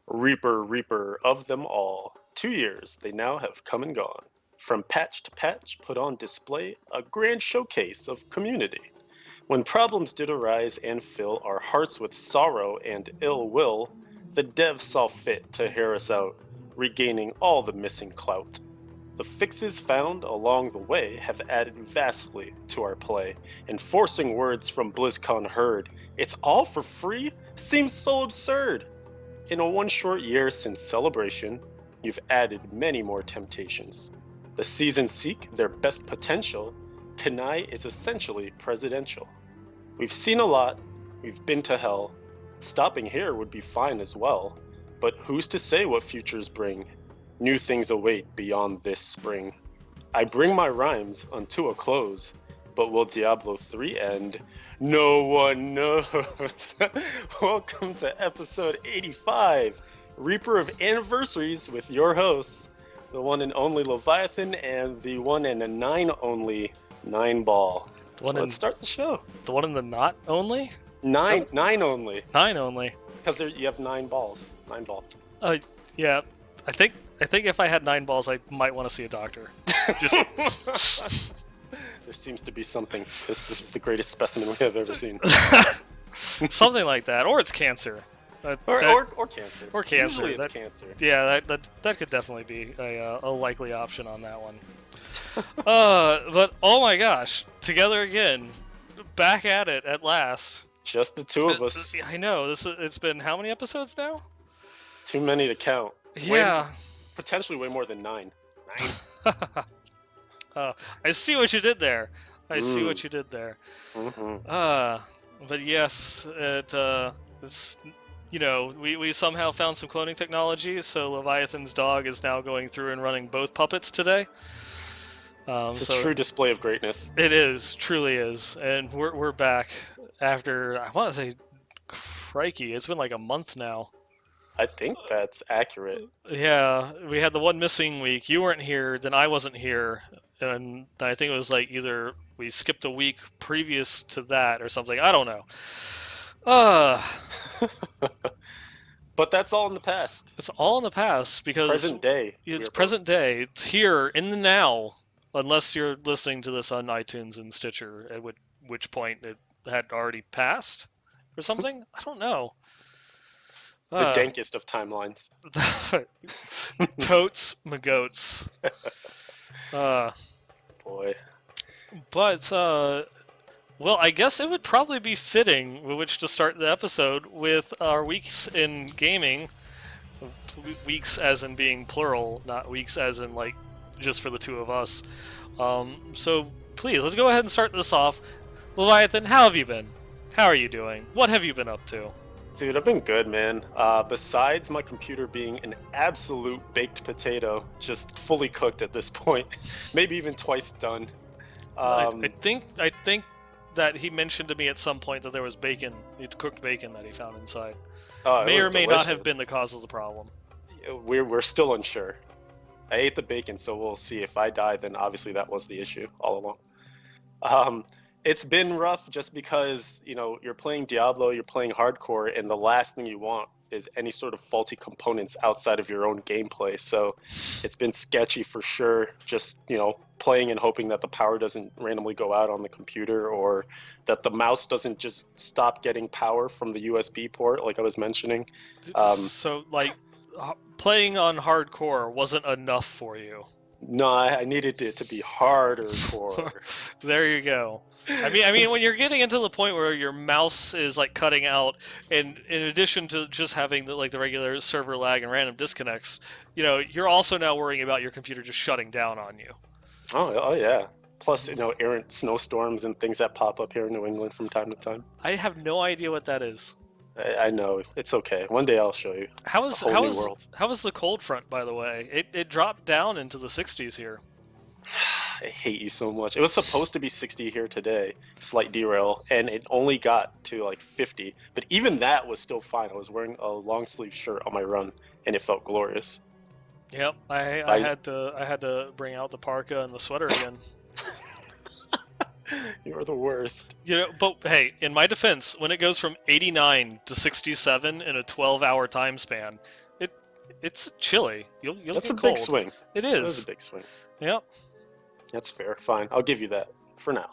Reaper, Reaper of them all. 2 years they now have come and gone. From patch to patch, put on display a grand showcase of community. When problems did arise and fill our hearts with sorrow and ill will, the devs saw fit to hear us out, regaining all the missing clout. The fixes found along the way have added vastly to our play, enforcing words from BlizzCon heard. It's all for free? Seems so absurd. In a one short year since celebration, you've added many more temptations. The seasons seek their best potential. Kanai is essentially presidential. We've seen a lot, we've been to hell. Stopping here would be fine as well. But who's to say what futures bring? New things await beyond this spring. I bring my rhymes unto a close, but will Diablo 3 end? No one knows. Welcome to episode 85, Reaper of Anniversaries, with your hosts, the one and only Leviathan and the one and a nine only Nine Ball. Let's start the show. The one in the not only? Nine only. Nine only. Because you have 9 balls. 9 ball. Yeah. I think if I had 9 balls, I might want to see a doctor. There seems to be something. This is the greatest specimen we have ever seen. Something like that, or it's cancer. Or cancer. Or cancer. Usually it's cancer. Yeah, that could definitely be a likely option on that one. But oh my gosh, together again, back at it at last. Just the two of us. I know. It's been how many episodes now? Too many to count. Yeah. Potentially way more than 9. 9. I see what you did there. See what you did there. Mm-hmm. But yes, it's we somehow found some cloning technology, so Leviathan's dog is now going through and running both puppets today. It's a true display of greatness. It is, truly is, and we're back after, I want to say, crikey, it's been like a month now. I think that's accurate. Yeah, we had the one missing week. You weren't here, then I wasn't here, and I think it was like either we skipped a week previous to that or something. I don't know. But that's all in the past. It's all in the past because present day. It's present day. It's here in the now, unless you're listening to this on iTunes and Stitcher, at which point it had already passed or something. I don't know. The dankest of timelines. Totes magoats. Boy. But well, I guess it would probably be fitting with which to start the episode with our weeks in gaming. Weeks as in being plural, not weeks as in like just for the two of us. So please, let's go ahead and start this off. Leviathan, how have you been? How are you doing? What have you been up to? Dude, I've been good, man. Besides my computer being an absolute baked potato, just fully cooked at this point, maybe even twice done. I think that he mentioned to me at some point that there was bacon, cooked bacon that he found inside. May or may not have been the cause of the problem. We're still unsure. I ate the bacon, so we'll see. If I die, then obviously that was the issue all along. It's been rough just because, you're playing Diablo, you're playing hardcore, and the last thing you want is any sort of faulty components outside of your own gameplay. So it's been sketchy for sure, just, playing and hoping that the power doesn't randomly go out on the computer, or that the mouse doesn't just stop getting power from the USB port, like I was mentioning. So, playing on hardcore wasn't enough for you? No, I needed it to be harder core. There you go. I mean, when you're getting into the point where your mouse is like cutting out, and in addition to just having the regular server lag and random disconnects, you're also now worrying about your computer just shutting down on you. Oh yeah. Plus, errant snowstorms and things that pop up here in New England from time to time. I have no idea what that is. I know. It's okay. One day I'll show you. How was the cold front, by the way? It dropped down into the 60s here. I hate you so much. It was supposed to be 60 here today, slight derail, and it only got to like 50. But even that was still fine. I was wearing a long sleeve shirt on my run, and it felt glorious. Yep, I had to bring out the parka and the sweater again. You're the worst. But hey, in my defense, when it goes from 89 to 67 in a 12-hour time span, It's chilly. You'll That's a get big cold. swing. It That is a is. big swing. Yep. That's fair. Fine. I'll give you that for now.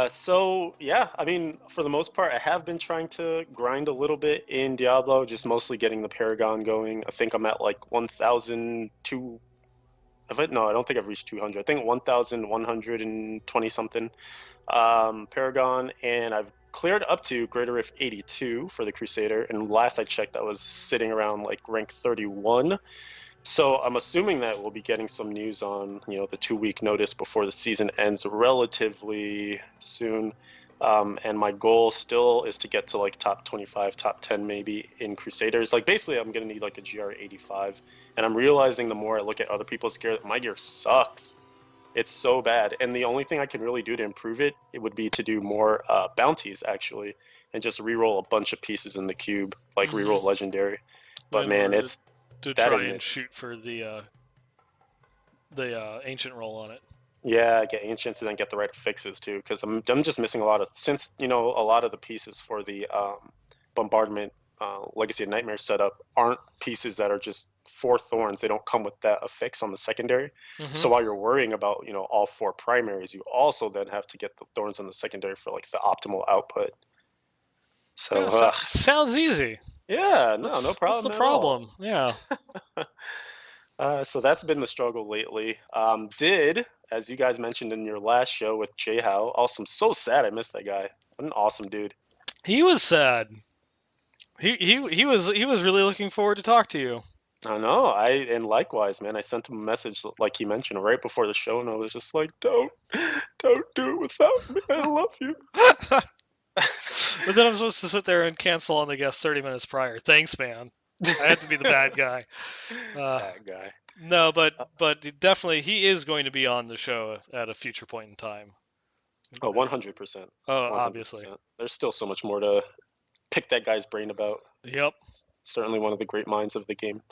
So yeah, I mean, for the most part, I have been trying to grind a little bit in Diablo, just mostly getting the Paragon going. I think I'm at like 1,002. Have I? No, I don't think I've reached 200. I think 1,120 something. Paragon, and I've cleared up to Greater Rift 82 for the Crusader, and last I checked, I was sitting around like rank 31. So I'm assuming that we'll be getting some news on, the 2 week notice before the season ends relatively soon. And my goal still is to get to like top 25, top 10 maybe in Crusaders. Like basically, I'm gonna need like a GR 85, and I'm realizing the more I look at other people's gear, my gear sucks. It's so bad, and the only thing I can really do to improve it, it would be to do more bounties actually, and just re-roll a bunch of pieces in the cube, like Hmm. re-roll legendary. But In man, order it's to that try and and this. shoot for the ancient roll on it. Yeah, get ancients and then get the right fixes too, because I'm just missing a lot of since a lot of the pieces for the bombardment Legacy of Nightmare setup aren't pieces that are just four thorns. They don't come with that affix on the secondary. Hmm. So while you're worrying about all four primaries, you also then have to get the thorns on the secondary for like the optimal output. So Yeah, sounds easy. yeah, no What's the problem at all. problem? Yeah. So that's been the struggle lately. As you guys mentioned in your last show with Jay Howe, awesome. So sad I missed that guy. What an awesome dude. He was sad. He was really looking forward to talk to you. I know. And likewise, man. I sent him a message like he mentioned right before the show, and I was just like, don't do it without me. I love you. But then I'm supposed to sit there and cancel on the guest 30 minutes prior. Thanks, man. I had to be the bad guy. Uh, That guy. no, but Uh, but definitely he is going to be on the show at a future point in time. oh, 100%. Oh, obviously. 100%. There's still so much more to pick that guy's brain about. Yep. Certainly one of the great minds of the game.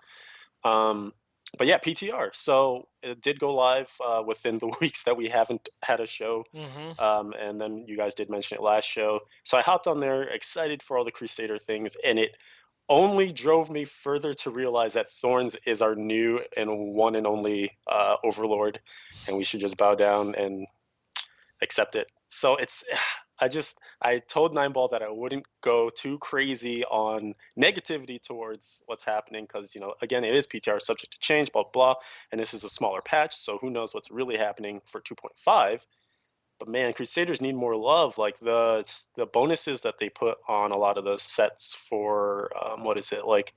Um, but yeah, PTR. So it did go live within the weeks that we haven't had a show. Hmm. And then you guys did mention it last show. So I hopped on there, excited for all the Crusader things, and it only drove me further to realize that Thorns is our new and one and only overlord, and we should just bow down and accept it. So it's I told Nineball that I wouldn't go too crazy on negativity towards what's happening because again it is PTR subject to change, blah blah, and this is a smaller patch, so who knows what's really happening for 2.5. But man, Crusaders need more love. Like the bonuses that they put on a lot of the sets for what is it like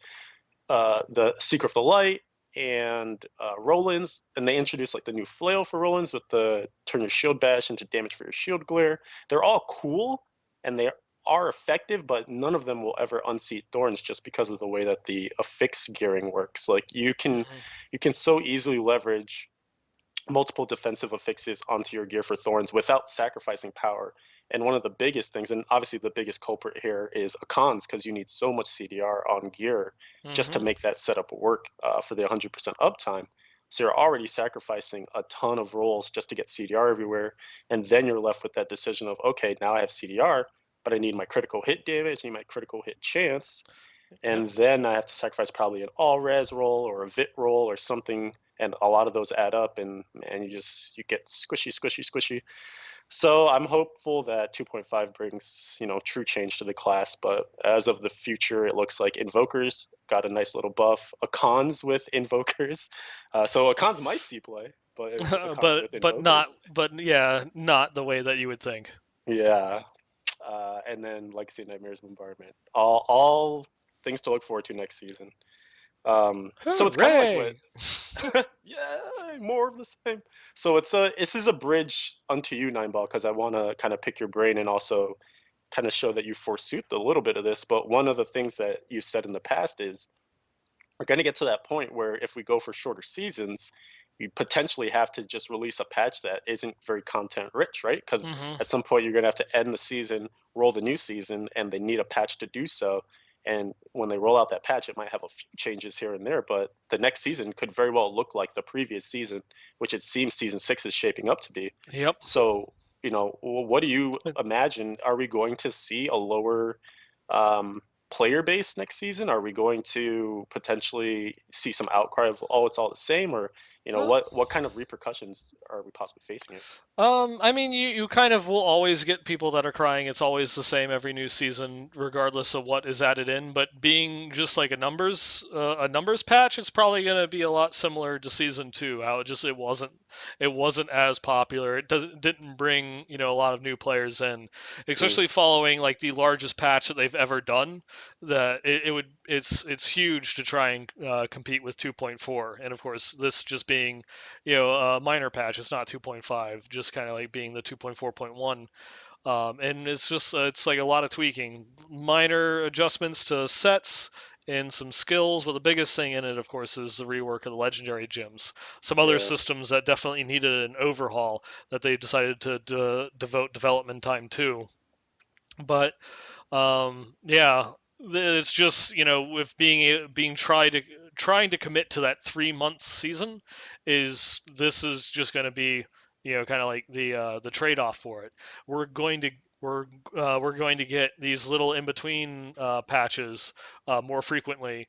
the Secret of the Light and Roland's, and they introduced like the new flail for Roland's with the turn your shield bash into damage for your shield glare. They're all cool and they are effective, but none of them will ever unseat Thorns just because of the way that the affix gearing works. Like Hmm. you can so easily leverage multiple defensive affixes onto your gear for Thorns without sacrificing power. And one of the biggest things, and obviously the biggest culprit here, is Akans, because you need so much CDR on gear just to Hmm. make that setup work for the 100% uptime. So you're already sacrificing a ton of rolls just to get CDR everywhere, and then you're left with that decision of, okay, now I have CDR, but I need my critical hit damage, I need my critical hit chance, Yeah. and then I have to sacrifice probably an all res roll or a vit roll or something, and a lot of those add up, and man, you get squishy, squishy, squishy. So I'm hopeful that 2.5 brings true change to the class, but as of the future, it looks like Invokers got a nice little buff. Akans with Invokers, so Akans might see play, but it's Akans with Not Invokers. yeah, not the way that you would think. Yeah, and then Legacy Nightmares Bombardment. All things to look forward to next season. So it's kind of like what, Hooray! yeah, more of the same. So this is a bridge unto you, Nineball, because I want to kind of pick your brain and also kind of show that you forsooth a little bit of this. But one of the things that you've said in the past is we're going to get to that point where if we go for shorter seasons, we potentially have to just release a patch that isn't very content rich, right? Because Hmm. at some point you're going to have to end the season, roll the new season, and they need a patch to do so. And when they roll out that patch, it might have a few changes here and there, but the next season could very well look like the previous season, which it seems season 6 is shaping up to be. Yep. So, what do you imagine? Are we going to see a lower player base next season? Are we going to potentially see some outcry of, oh, it's all the same, or what kind of repercussions are we possibly facing it? I mean, you kind of will always get people that are crying. It's always the same every new season, regardless of what is added in. But being just like a numbers patch, it's probably going to be a lot similar to season two. How it wasn't as popular. Didn't bring a lot of new players in, Mm, especially following like the largest patch that they've ever done. That it's huge to try and compete with 2.4, and of course this just being a minor patch. It's not 2.5, just kind of like being the 2.4.1. And it's like a lot of tweaking, minor adjustments to sets and some skills. But the biggest thing in it, of course, is the rework of the legendary gems. Some other yeah, systems that definitely needed an overhaul that they decided to devote development time to. But yeah, it's just with being trying to commit to that 3 month season, this is just going to be kind of like the trade off for it. We're going to we're going to get these little in between patches more frequently.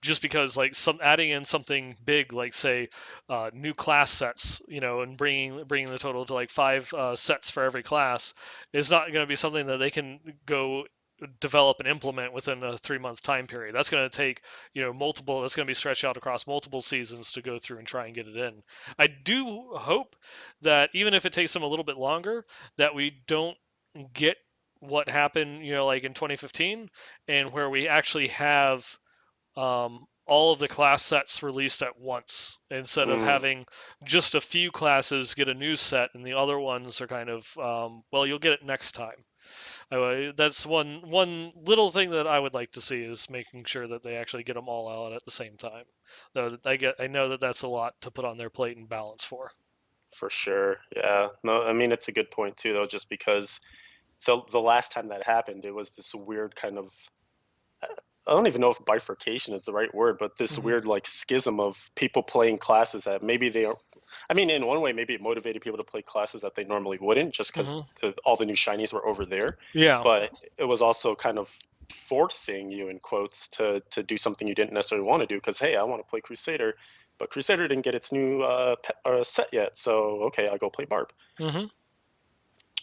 Just because like some adding in something big like say new class sets and bringing the total to like five sets for every class is not going to be something that they can go develop and implement within a 3 month time period. That's going to take, multiple, that's going to be stretched out across multiple seasons to go through and try and get it in. I do hope that even if it takes them a little bit longer, that we don't get what happened, like in 2015, and where we actually have all of the class sets released at once instead of mm, having just a few classes get a new set and the other ones are kind of well, you'll get it next time. That's one little thing that I would like to see is making sure that they actually get them all out at the same time. Though I know that that's a lot to put on their plate and balance for. for sure. Yeah. No, I mean it's a good point too, though, just because the last time that happened, it was this weird kind of, I don't even know if bifurcation is the right word, but this Hmm. weird like schism of people playing classes that maybe they are. I mean, in one way, maybe it motivated people to play classes that they normally wouldn't, just because Hmm. all the new shinies were over there. Yeah. But it was also kind of forcing you, in quotes, to do something you didn't necessarily want to do. Because hey, I want to play Crusader, but Crusader didn't get its new set yet, so okay, I'll go play Barb. Hmm.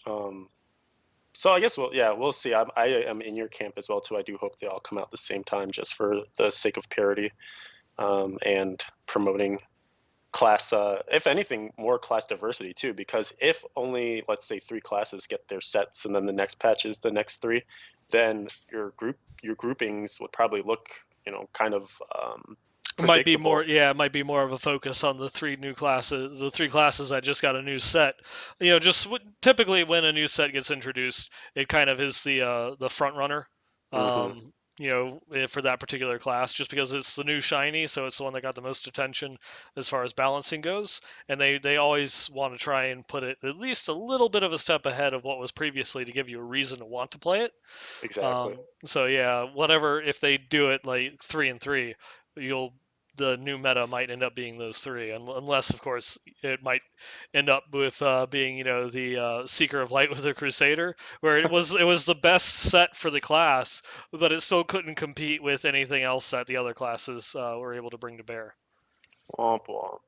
Um, so I guess we'll see. I am in your camp as well too. I do hope they all come out at the same time, just for the sake of parity, and promoting class. If anything, more class diversity too. Because if only, let's say, three classes get their sets, and then the next patch is the next three, then your groupings would probably look, kind of It might be more, predictable. yeah, it might be more of a focus on the three classes that just got a new set. Just typically when a new set gets introduced, it kind of is the front runner, Hmm. for that particular class, just because it's the new shiny, so it's the one that got the most attention as far as balancing goes, and they always want to try and put it at least a little bit of a step ahead of what was previously to give you a reason to want to play it. Exactly. So yeah, whatever if they do it like 3 and 3, you'll the new meta might end up being those three, unless of course it might end up with being the Seeker of Light with the Crusader, where it was the best set for the class, but it still couldn't compete with anything else that the other classes were able to bring to bear. Womp womp.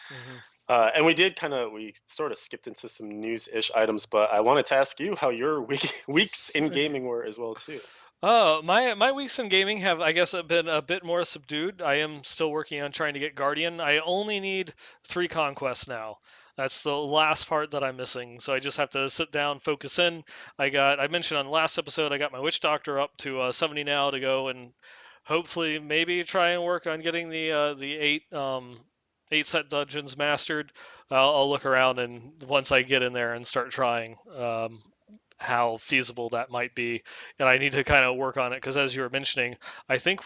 Hmm. And we sort of skipped into some news-ish items, but I wanted to ask you how your weeks in gaming were as well too. Oh, my weeks in gaming have, I guess, been a bit more subdued. I am still working on trying to get Guardian. I only need three conquests now. That's the last part that I'm missing. So I just have to sit down, focus in. I mentioned on the last episode, I got my Witch Doctor up to 70 now to go and hopefully maybe try and work on getting the eight set dungeons mastered. I'll look around and once I get in there and start trying. How feasible that might be, and I need to kind of work on it because, as you were mentioning, I think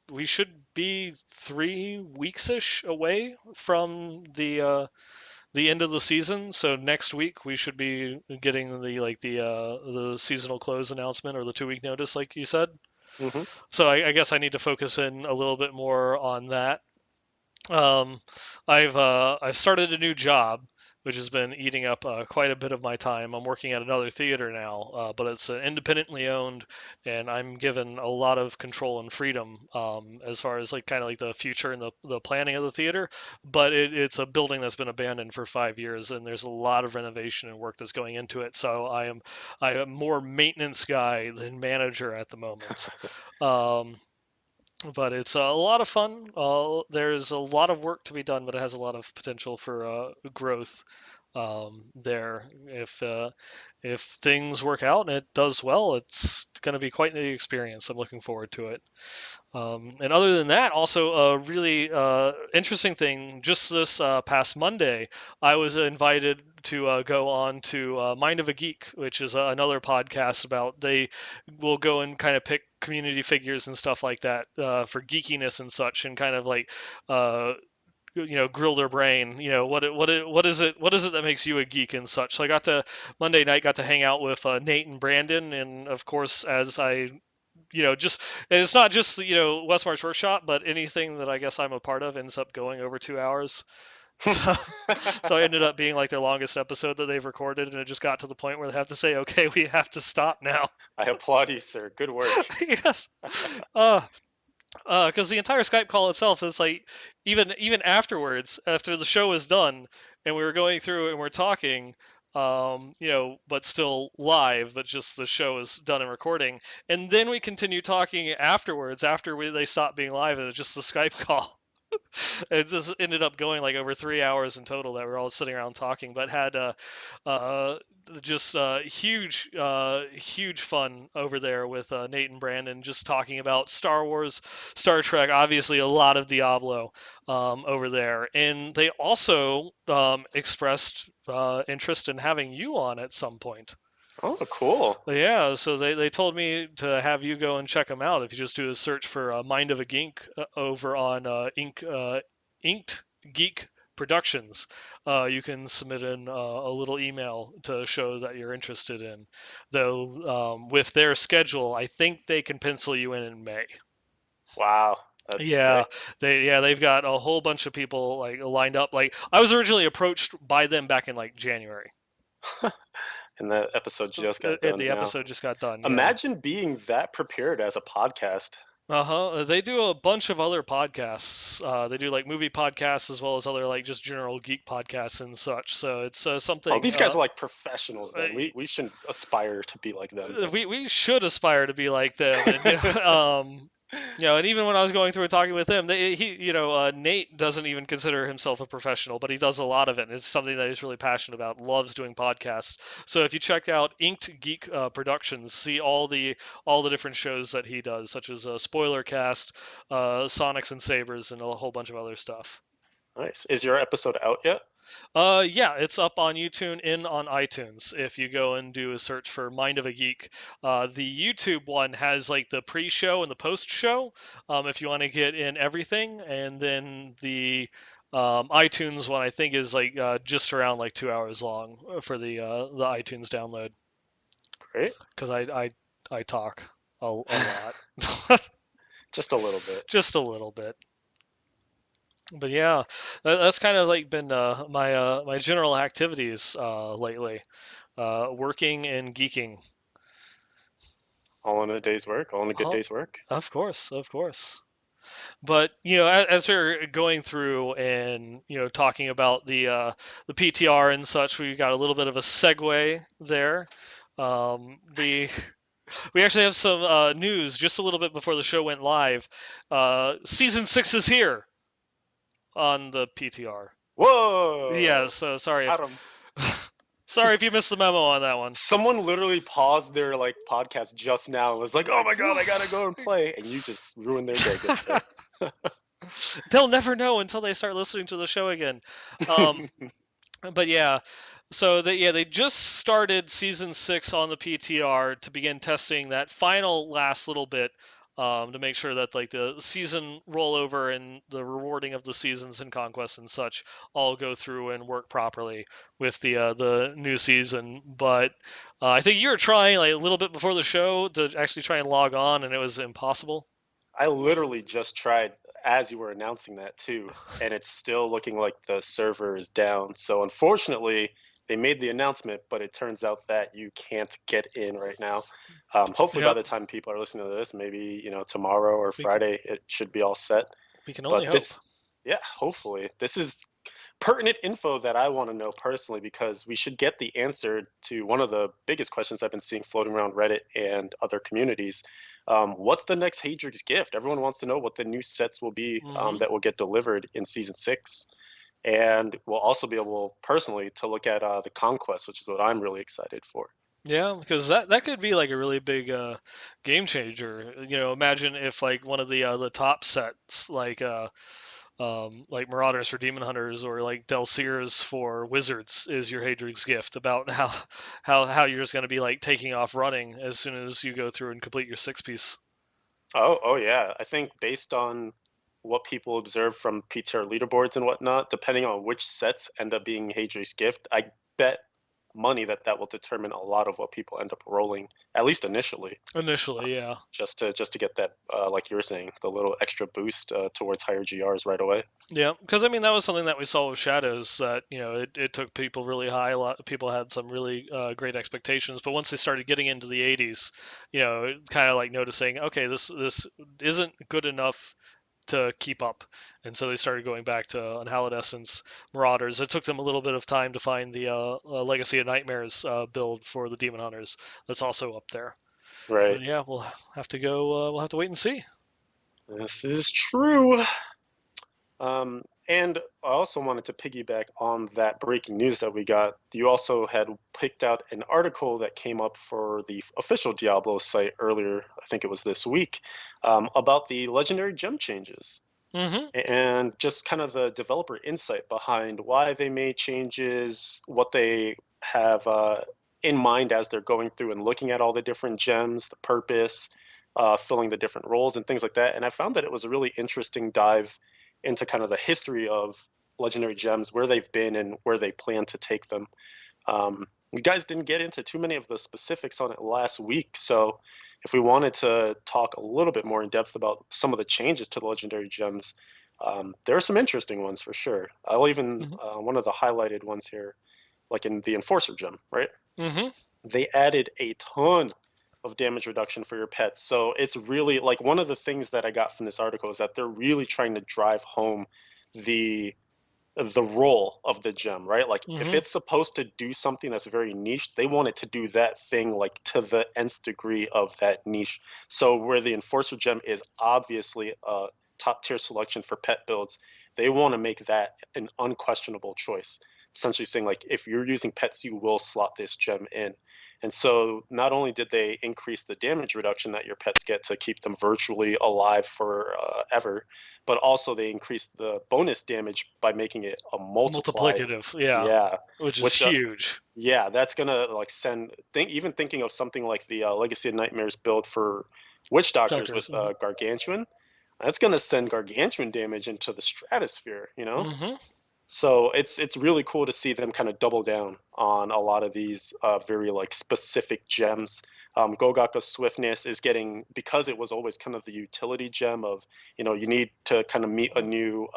we should be 3 weeks ish away from the end of the season. So next week we should be getting the seasonal close announcement or the 2 week notice, like you said. Hmm. So I guess I need to focus in a little bit more on that. Um, I've started a new job, which has been eating up quite a bit of my time. I'm working at another theater now, but it's independently owned, and I'm given a lot of control and freedom as far as like kind of like the future and the planning of the theater. But it's a building that's been abandoned for 5 years, and there's a lot of renovation and work that's going into it. So I am more maintenance guy than manager at the moment. Um, but it's a lot of fun. There's a lot of work to be done, but it has a lot of potential for growth there. If things work out and it does well, it's going to be quite the experience. I'm looking forward to it. And other than that, also a really interesting thing. Just this past Monday, I was invited to go on to Mind of a Geek, which is another podcast about they will go and kind of pick community figures and stuff like that for geekiness and such, and kind of like uh, grill their brain. What is it that makes you a geek and such. So I got to Monday night got to hang out with Nate and Brandon, and of course as I just and it's not just Westmarch Workshop, but anything that I guess I'm a part of ends up going over 2 hours. So I ended up being like their longest episode that they've recorded, and it just got to the point where they have to say, "Okay, we have to stop now." I applaud you, sir. Good work. Yes, uh, because the entire Skype call itself is like, even afterwards, after the show is done, and we were going through and we're talking, but still live, but just the show is done and recording, and then we continue talking afterwards after they stop being live, and it's just the Skype call. It just ended up going like over 3 hours in total that we're all sitting around talking, but had uh, just huge fun over there with Nate and Brandon, just talking about Star Wars, Star Trek, obviously a lot of Diablo over there, and they also expressed interest in having you on at some point. Oh, cool. Yeah, so they told me to have you go and check them out. If you just do a search for Mind of a Geek over on Inked Geek Productions, you can submit in a little email to show that you're interested in. Though with their schedule, I think they can pencil you in May. Wow, that's Yeah, sick. they've got a whole bunch of people like lined up. Like I was originally approached by them back in like January, And that episode just got and done the now. episode just got done. Yeah. Imagine being that prepared as a podcast. Uh-huh. They do a bunch of other podcasts. They do like movie podcasts as well as other like just general geek podcasts and such. So it's Oh, something these guys are like professionals then. We shouldn't aspire to be like them. we should aspire to be like them. And and even when I was going through and talking with him, Nate doesn't even consider himself a professional, but he does a lot of it. And it's something that he's really passionate about. Loves doing podcasts. So if you check out Inked Geek Productions, see all the different shows that he does, such as Spoiler Cast, Sonics and Sabers, and a whole bunch of other stuff. Nice. Is your episode out yet? Yeah, it's up on YouTube and on iTunes. If you go and do a search for Mind of a Geek, the YouTube one has like the pre-show and the post-show. If you want to get in everything, and then the iTunes one I think is like just around like 2 hours long for the iTunes download. Great. Because I talk a lot, Just a little bit. just a little bit. But yeah, that's kind of like been my general activities lately. Working and geeking. All in a day's work, all in a good Oh, day's work. of course, of course. But as we're going through and talking about the PTR and such, we got a little bit of a segue there. We Nice. we actually have some news just a little bit before the show went live. Season 6 is here on the PTR. Yeah, Whoa! so sorry if Got him. sorry if you missed the memo on that one. Someone literally paused their like podcast just now and was like, "Oh my god, I gotta go and play," and you just ruined their day, good sir. They'll never know until they start listening to the show again. Um, but yeah, so they just started season 6 on the PTR to begin testing that final last little bit to make sure that like the season rollover and the rewarding of the seasons and conquests and such all go through and work properly with the new season. But I think you were trying like a little bit before the show to actually try and log on, and it was impossible. I literally just tried. as you were announcing that too, and it's still looking like the server is down. So unfortunately, they made the announcement, but it turns out that you can't get in right now. Hopefully, by Yep. the time people are listening to this, maybe tomorrow or We, Friday, it should be all set. we can only But hope. this, yeah, hopefully, this is pertinent info that I want to know personally because we should get the answer to one of the biggest questions I've been seeing floating around Reddit and other communities. What's the next Hadrig's gift? Everyone wants to know what the new sets will be Hmm. that will get delivered in season 6. And we'll also be able personally to look at the conquest, which is what I'm really excited for. Yeah, because that could be like a really big game changer. Imagine if like one of the top sets like Marauders for Demon Hunters or like Delseers for Wizards is your Hadrig's gift about how you're just going to be like taking off running as soon as you go through and complete your 6 piece. Oh yeah. I think based on what people observe from PTR leaderboards and whatnot, depending on which sets end up being Hadri's gift, I bet money that that will determine a lot of what people end up rolling, at least initially, Initially, yeah. just to get that, like you were saying, the little extra boost towards higher GRs right away. Yeah, because I mean that was something that we saw with Shadows that it took people really high. A lot of people had some really great expectations, but once they started getting into the 80s, kind of like noticing, okay, this isn't good enough to keep up, and so they started going back to Unhallowed Essence Marauders. It took them a little bit of time to find the Legacy of Nightmares build for the Demon Hunters. That's also up there. Right. But yeah, we'll have to go. We'll have to wait and see. This is true. And I also wanted to piggyback on that breaking news that we got. You also had picked out an article that came up for the official Diablo site earlier, I think it was this week, about the legendary gem changes Hmm. and just kind of the developer insight behind why they made changes, what they have in mind as they're going through and looking at all the different gems, the purpose, filling the different roles, and things like that. And I found that it was a really interesting dive into kind of the history of legendary gems, where they've been and where they plan to take them. You guys didn't get into too many of the specifics on it last week, so if we wanted to talk a little bit more in depth about some of the changes to the legendary gems, there are some interesting ones for sure. I'll even Hmm. one of the highlighted ones here, like in the Enforcer gem, right? Hmm. They added a ton of damage reduction for your pets. So it's really like one of the things that I got from this article is that they're really trying to drive home the the role of the gem, right? Like if Hmm. it's supposed to do something that's very niche, they want it to do that thing like to the nth degree of that niche. So where the Enforcer gem is obviously a top tier selection for pet builds, they want to make that an unquestionable choice. Essentially saying like if you're using pets, you will slot this gem in. And so not only did they increase the damage reduction that your pets get to keep them virtually alive for ever, but also they increased the bonus damage by making it a multiplied. Multiplicative, yeah, Yeah, which is which huge. yeah, that's gonna like send. Even thinking of something like the Legacy of Nightmares build for Witch Doctors Doctors. with Gargantuan, that's gonna send Gargantuan damage into the stratosphere. Hmm. So it's really cool to see them kind of double down on a lot of these very like specific gems. Gogaka's swiftness is getting, because it was always kind of the utility gem of you need to kind of meet a new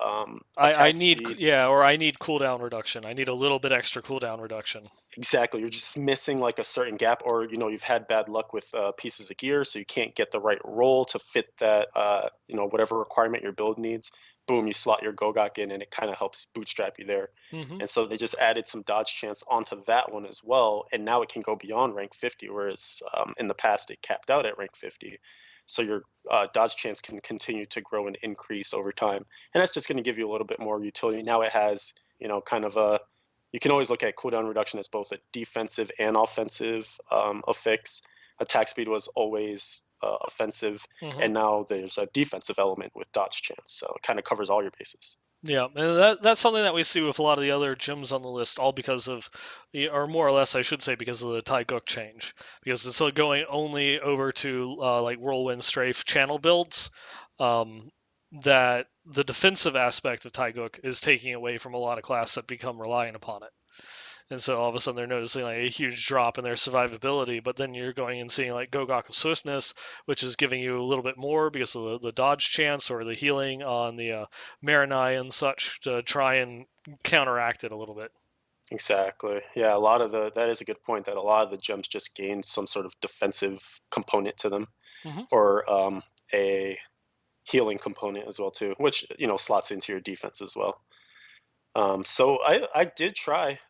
I attack need, speed. yeah, or I need cooldown reduction. I need a little bit extra cooldown reduction. Exactly, you're just missing like a certain gap, or you've had bad luck with pieces of gear, so you can't get the right roll to fit that whatever requirement your build needs. Boom, you slot your Gogok in, and it kind of helps bootstrap you there. Hmm. And so they just added some dodge chance onto that one as well, and now it can go beyond rank 50, whereas in the past it capped out at rank 50. So your dodge chance can continue to grow and increase over time, and that's just going to give you a little bit more utility. Now it has kind of a, you can always look at cooldown reduction as both a defensive and offensive affix. Attack speed was always offensive, Hmm. and now there's a defensive element with dodge chance. So it kind of covers all your bases. Yeah, and that's something that we see with a lot of the other gyms on the list, all because of or more or less, I should say, because of the Tai Guk change. Because it's going only over to like Whirlwind Strafe channel builds, um, that the defensive aspect of Tai Guk is taking away from a lot of class that become reliant upon it. and so all of a sudden they're noticing like a huge drop in their survivability. But then you're going and seeing like Gogok of Swiftness, which is giving you a little bit more because of the dodge chance or the healing on the Marinai and such to try and counteract it a little bit. Exactly. Yeah, a lot of that is a good point that a lot of the gems just gain some sort of defensive component to them, Hmm. or a healing component as well too, which slots into your defense as well. So I did try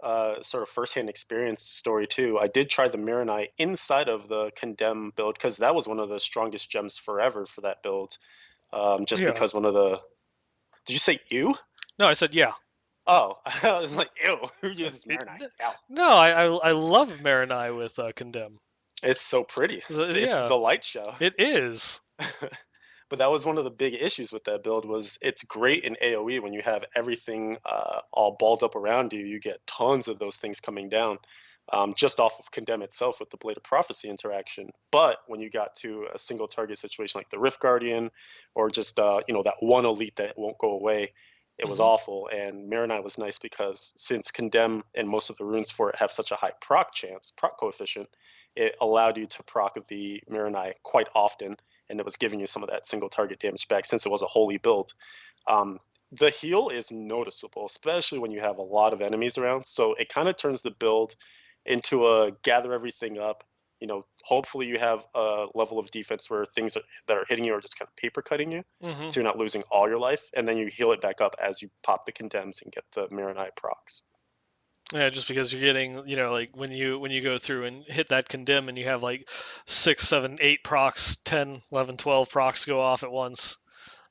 sort of firsthand experience story too. I did try the Miranite inside of the Condemn build because that was one of the strongest gems forever for that build. Just Yeah. because one of the did you say ew? No, I said yeah. Oh, I was like ew. Who uses Miranite? Ow. No, I love Marinai with Condemn. It's so pretty. It's Yeah, the light show. it is. But that was one of the big issues with that build was it's great in AoE when you have everything all balled up around you. You get tons of those things coming down just off of Condemn itself with the Blade of Prophecy interaction. But when you got to a single target situation like the Rift Guardian or just that one elite that won't go away, it was Hmm. awful. And Marinite was nice because since Condemn and most of the runes for it have such a high proc coefficient, it allowed you to proc the Marinite quite often and it was giving you some of that single target damage back since it was a holy build. Um, the heal is noticeable, especially when you have a lot of enemies around. So it kind of turns the build into a gather everything up. Hopefully you have a level of defense where things that are hitting you are just kind of paper cutting you, Hmm. so you're not losing all your life, and then you heal it back up as you pop the condemns and get the Marinite procs. Yeah, just because you're getting, like when you go through and hit that condemn and you have like 6, 7, 8 procs, 10, 11, 12 procs go off at once.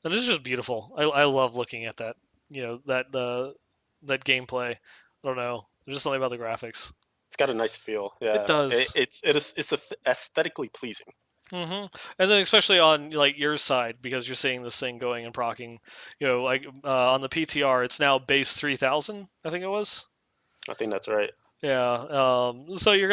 And it's just beautiful. I love looking at that, that gameplay. I don't know. There's just something about the graphics. It's got a nice feel. It Yeah, does. it's aesthetically pleasing. Hmm. And then especially on like your side because you're seeing this thing going and procking, like on the PTR, it's now base 3000, I think it was. I think that's right. Yeah. So you're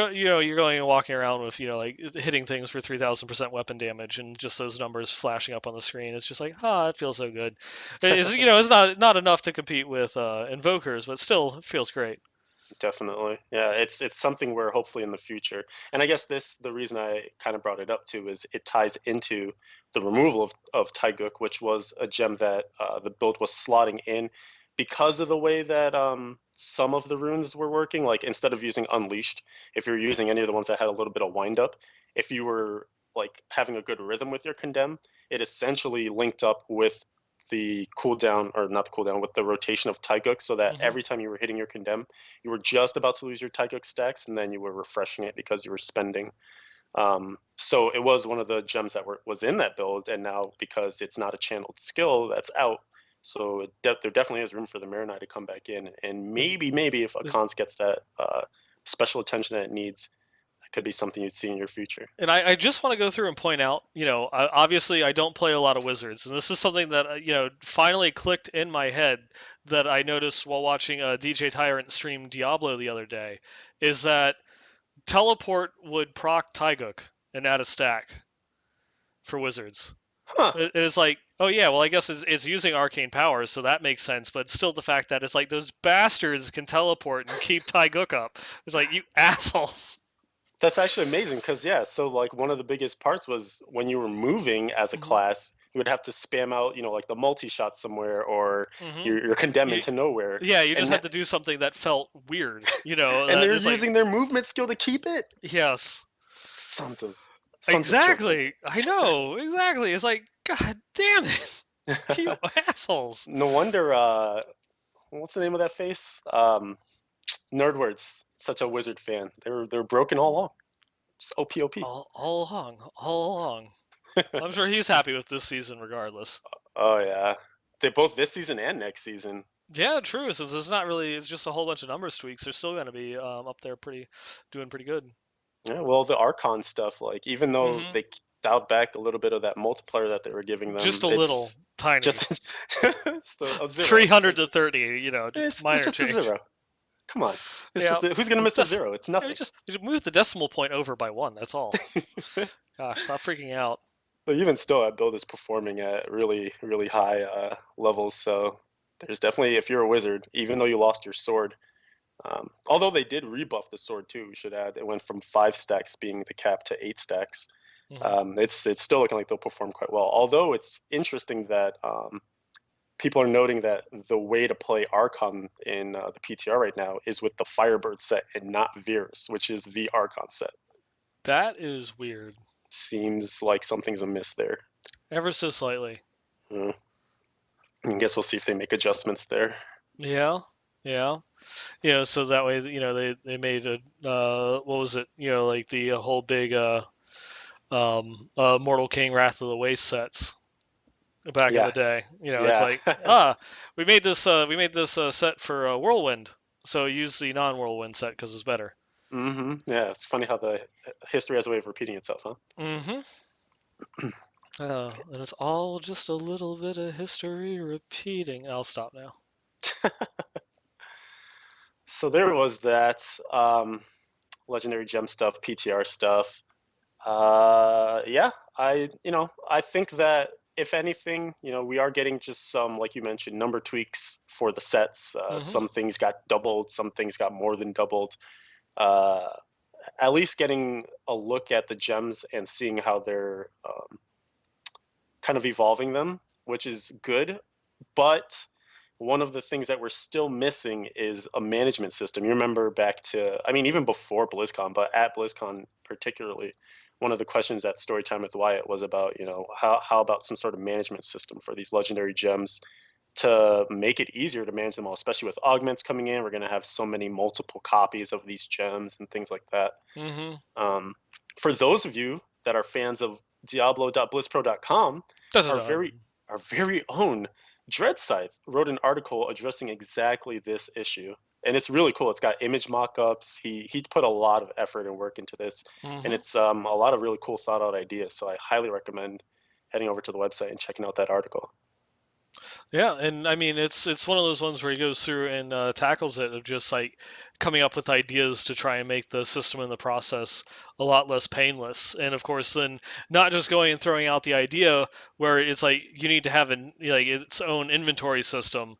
going and walking around with like hitting things for 3000% weapon damage and just those numbers flashing up on the screen. It's just like it feels so good. It's not enough to compete with invokers, but still it feels great. Definitely. Yeah, it's something where hopefully in the future, and I guess the reason I kind of brought it up too is it ties into the removal of Taiguk, which was a gem that the build was slotting in because of the way that some of the runes were working. Like instead of using Unleashed, if you're using any of the ones that had a little bit of wind up, if you were like having a good rhythm with your condemn, it essentially linked up with the cooldown or not the cooldown with the rotation of Taiguk so that Hmm. every time you were hitting your condemn you were just about to lose your Taiguk stacks, and then you were refreshing it because you were spending. So it was one of the gems that was in that build, and now because it's not a channeled skill, that's out. So there definitely is room for the Marinite to come back in, and maybe if Akans gets that special attention that it needs, that could be something you'd see in your future. And I just want to go through and point out, obviously I don't play a lot of wizards, and this is something that finally clicked in my head that I noticed while watching DJ Tyrant stream Diablo the other day, is that teleport would proc Taiguk and add a stack for wizards. Huh? It's like, oh yeah, well I guess it's using arcane powers, so that makes sense. But still, the fact that it's like those bastards can teleport and keep Taiguk up. It's like you assholes. That's actually amazing because yeah, so like one of the biggest parts was when you were moving as a Hmm. class, you would have to spam out, like the multi shot somewhere or Hmm. you're condemned You, into nowhere, yeah, you just and had to do something that felt weird. and That they're it's like, using their movement skill to keep it. yes, Sons of children. exactly. I know, exactly. It's like, God damn it, you assholes. No wonder. What's the name of that face? Nerdwords. Such a wizard fan. They're broken all along. Just OP. All along, all along. I'm sure he's happy with this season, regardless. Oh yeah, they both this season and next season. Yeah, true. Since it's not really, it's just a whole bunch of numbers tweaks. They're still going to be up there, doing pretty good. Yeah, well, the Archon stuff, like even though Hmm. they dialed back a little bit of that multiplier that they were giving Just them, a little, it's tiny, just it's a zero. 300 to 30. Just It's minor just a change. zero. Come on, Yeah, who's gonna miss a just zero? It's yeah, we nothing. just move the decimal point over by one. That's all. Gosh, stop freaking out. But even still, that build is performing at really high levels. So there's definitely, if you're a wizard, even though you lost your sword, Although they did rebuff the sword too, we should add. It went from 5 stacks being the cap to 8 stacks. Hmm. It's still looking like they'll perform quite well. Although it's interesting that people are noting that the way to play Archon in the PTR right now is with the Firebird set and not Veers, which is the Archon set. That is weird. Seems like something's amiss there. Ever so slightly. Uh, I guess we'll see if they make adjustments there. Yeah, yeah. So that way, they made a what was it? Like the whole big Mortal King Wrath of the Waste sets back in Yeah, the day. It's yeah. like, we made this set for Whirlwind, so use the non-Whirlwind set because it's better. Yeah, it's funny how the history has a way of repeating itself, huh? Mm-hmm. And it's all just a little bit of history repeating. I'll stop now. So there was that legendary gem stuff, PTR stuff. Yeah, I think that if anything, we are getting just some, like you mentioned, number tweaks for the sets. Mm-hmm. Some things got doubled, some things got more than doubled. Uh, at least getting a look at the gems and seeing how they're kind of evolving them, which is good. But one of the things that we're still missing is a management system. You remember back to, I mean, even before BlizzCon, but at BlizzCon particularly, one of the questions at Storytime with Wyatt was about, how about some sort of management system for these legendary gems to make it easier to manage them all, especially with augments coming in. We're going to have so many multiple copies of these gems and things like that. Mm-hmm. Um, for those of you that are fans of Diablo.blizzpro.com, our Dun-dun-dun. very own Dread Scythe wrote an article addressing exactly this issue. And it's really cool. It's got image mock-ups. He put a lot of effort and work into this, and Mm-hmm. it's a lot of really cool thought out ideas. So I highly recommend heading over to the website and checking out that article. Yeah, and I mean it's one of those ones where he goes through and tackles it of just like coming up with ideas to try and make the system and the process a lot less painless. And of course, then not just going and throwing out the idea where it's like you need to have like its own inventory system,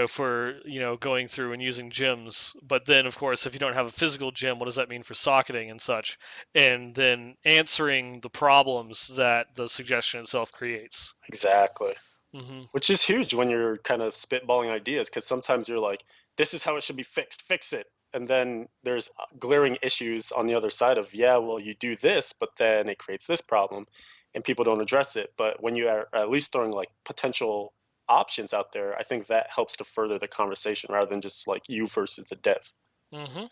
for going through and using gyms. But then of course, if you don't have a physical gym, what does that mean for socketing and such? And then answering the problems that the suggestion itself creates. Exactly. Hmm. Which is huge when you're kind of spitballing ideas, because sometimes you're like, this is how it should be fixed, fix it. And then there's glaring issues on the other side of, yeah, well, you do this, but then it creates this problem and people don't address it. But when you are at least throwing like potential options out there, I think that helps to further the conversation rather than just like you versus the dev. Hmm.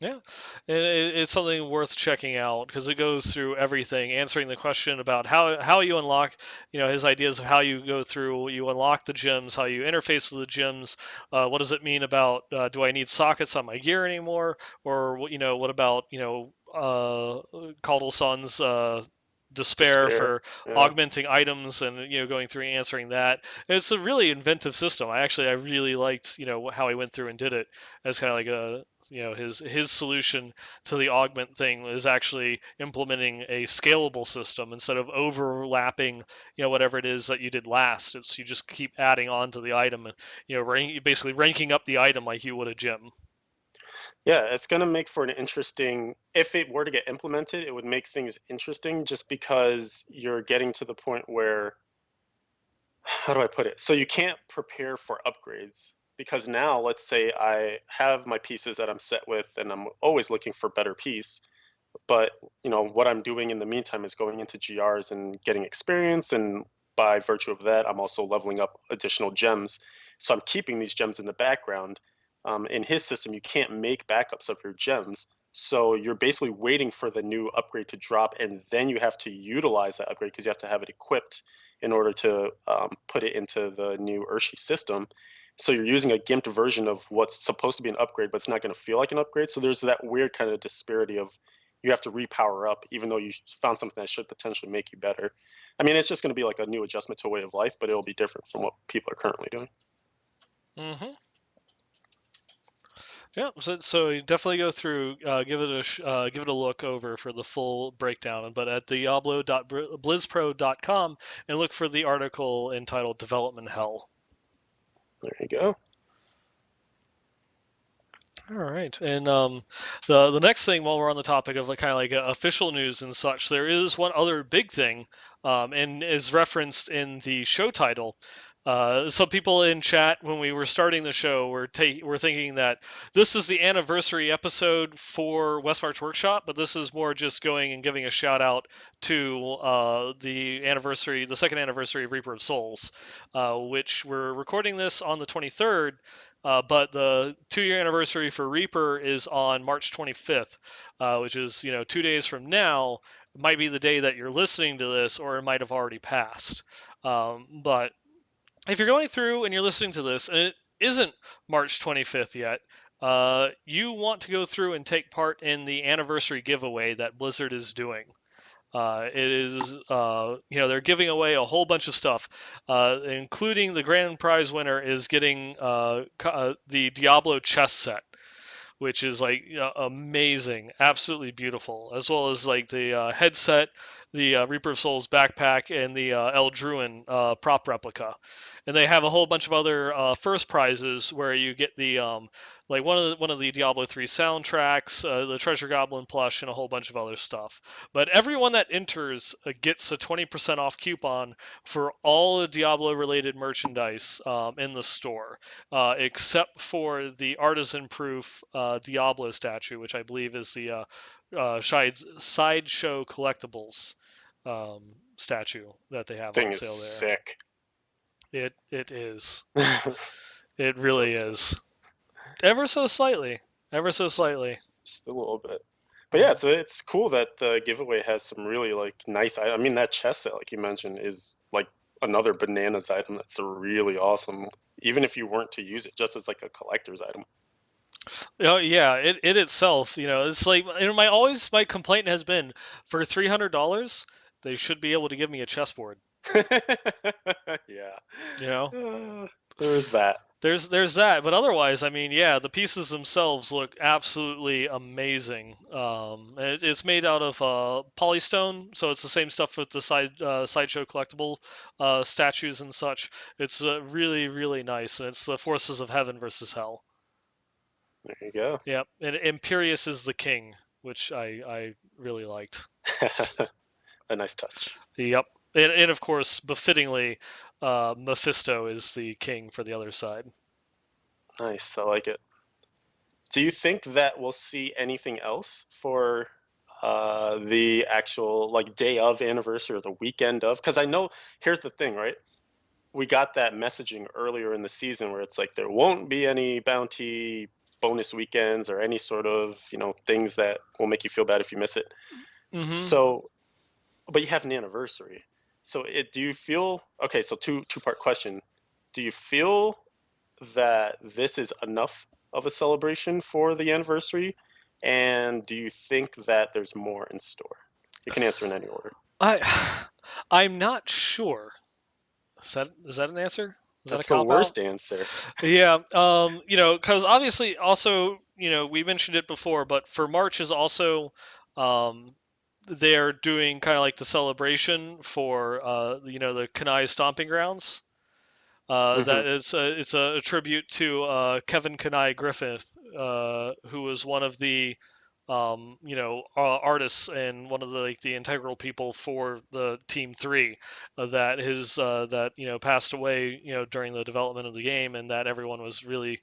Yeah, and it's something worth checking out because it goes through everything, answering the question about how you unlock, his ideas of how you go through, you unlock the gyms, how you interface with the gyms. What does it mean about do I need sockets on my gear anymore, or what about Caudal Sun's despair Despair. for Yeah. augmenting items and going through and answering that. And it's a really inventive system. I really liked how he went through and did it as kind of like a his solution to the augment thing is actually implementing a scalable system instead of overlapping whatever it is that you did last. It's you just keep adding on to the item and basically ranking up the item like you would a gym. Yeah, it's going to make for an interesting, if it were to get implemented, it would make things interesting just because you're getting to the point where, how do I put it? So you can't prepare for upgrades because now, let's say I have my pieces that I'm set with and I'm always looking for better piece, but what I'm doing in the meantime is going into GRs and getting experience, and by virtue of that I'm also leveling up additional gems, so I'm keeping these gems in the background. In his system you can't make backups of your gems, so you're basically waiting for the new upgrade to drop and then you have to utilize that upgrade because you have to have it equipped in order to put it into the new Urshi system. So you're using a gimped version of what's supposed to be an upgrade, but it's not going to feel like an upgrade. So there's that weird kind of disparity of you have to repower up, even though you found something that should potentially make you better. I mean, it's just going to be like a new adjustment to a way of life, but it'll be different from what people are currently doing. Hmm. Yeah, so you definitely go through, give it a look over for the full breakdown. But at diablo.blizzpro.com and look for the article entitled "Development Hell." There you go. All right, and the next thing, while we're on the topic of like kind of like official news and such, there is one other big thing, and is referenced in the show title. Some people in chat when we were starting the show were thinking that this is the anniversary episode for Westmarch Workshop, but this is more just going and giving a shout out to the second anniversary of Reaper of Souls, which we're recording this on the 23rd. But the 2 year anniversary for Reaper is on March 25th, which is 2 days from now. Might be the day that you're listening to this, or it might have already passed. But if you're going through and you're listening to this, and it isn't March 25th yet, you want to go through and take part in the anniversary giveaway that Blizzard is doing. It is, they're giving away a whole bunch of stuff, including the grand prize winner is getting the Diablo chess set, which is like amazing, absolutely beautiful, as well as like the headset, the Reaper of Souls backpack, and the Eldruin prop replica. And they have a whole bunch of other first prizes where you get the like one of the Diablo 3 soundtracks, the Treasure Goblin plush, and a whole bunch of other stuff. But everyone that enters gets a 20% off coupon for all the Diablo related merchandise in the store, except for the artisan proof Diablo statue, which I believe is the Sideshow Collectibles statue that they have Thing on is sale there. sick. It is. It So really is. expensive. Ever so slightly. Ever so slightly. Just a little bit. But yeah, it's cool that the giveaway has some really like nice. I mean, that chess set, like you mentioned, is like another bananas item that's really awesome. Even if you weren't to use it, just as like a collector's item. Oh yeah, it itself, it's like my complaint has been for $300, they should be able to give me a chessboard. Yeah, You know, there is that. there's that, but otherwise, I mean, yeah, the pieces themselves look absolutely amazing. It's made out of polystone, so it's the same stuff with the sideshow collectible statues and such. It's really really nice, and it's the forces of heaven versus hell. There you go. Yep, and Imperius is the king, which I really liked. A nice touch. Yep, and of course, befittingly, Mephisto is the king for the other side. Nice, I like it. Do you think that we'll see anything else for the actual like day of anniversary or the weekend of? Because I know here's the thing, right? We got that messaging earlier in the season where it's like there won't be any bounty bonus weekends or any sort of things that will make you feel bad if you miss it. Hmm. So, but you have an anniversary. So do you feel okay? So two part question. Do you feel that this is enough of a celebration for the anniversary? And do you think that there's more in store? You can answer in any order. I I'm not sure. Is that an answer? Is that a That's the cop out? worst answer. Yeah, because obviously also, we mentioned it before, but for March is also, um, they're doing kind of like the celebration for, the Kenai Stomping Grounds. Hmm. That is it's a tribute to Kevin Kenai Griffith, who was one of the artists and one of the like the integral people for the Team Three, that passed away during the development of the game, and that everyone was really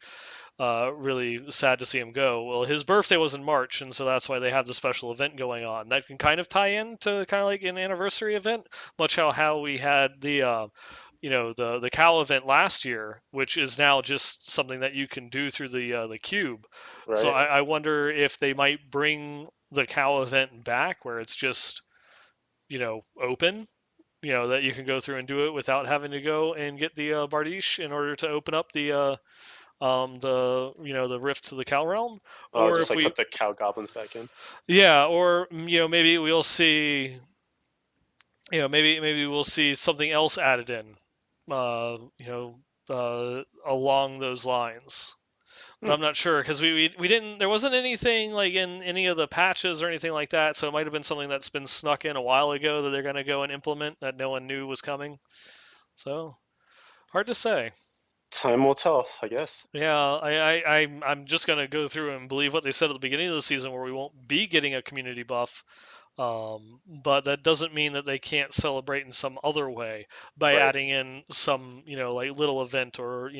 really sad to see him go. Well, his birthday was in March, and so that's why they have the special event going on. That can kind of tie in to kind of like an anniversary event, much how we had the the cow event last year, which is now just something that you can do through the cube. So Right. I wonder if they might bring the cow event back, where it's just open. That you can go through and do it without having to go and get the Bardiche in order to open up the rift to the Cow realm, Oh, or just if like we put the cow goblins back in. yeah, or maybe we'll see maybe we'll see something else added in, along those lines. But Hmm. I'm not sure because we didn't there wasn't anything like in any of the patches or anything like that, so it might have been something that's been snuck in a while ago that they're going to go and implement that no one knew was coming. So hard to say. Time will tell, I guess. Yeah, I'm just gonna go through and believe what they said at the beginning of the season, where we won't be getting a community buff. But that doesn't mean that they can't celebrate in some other way by Right. adding in some, like little event, or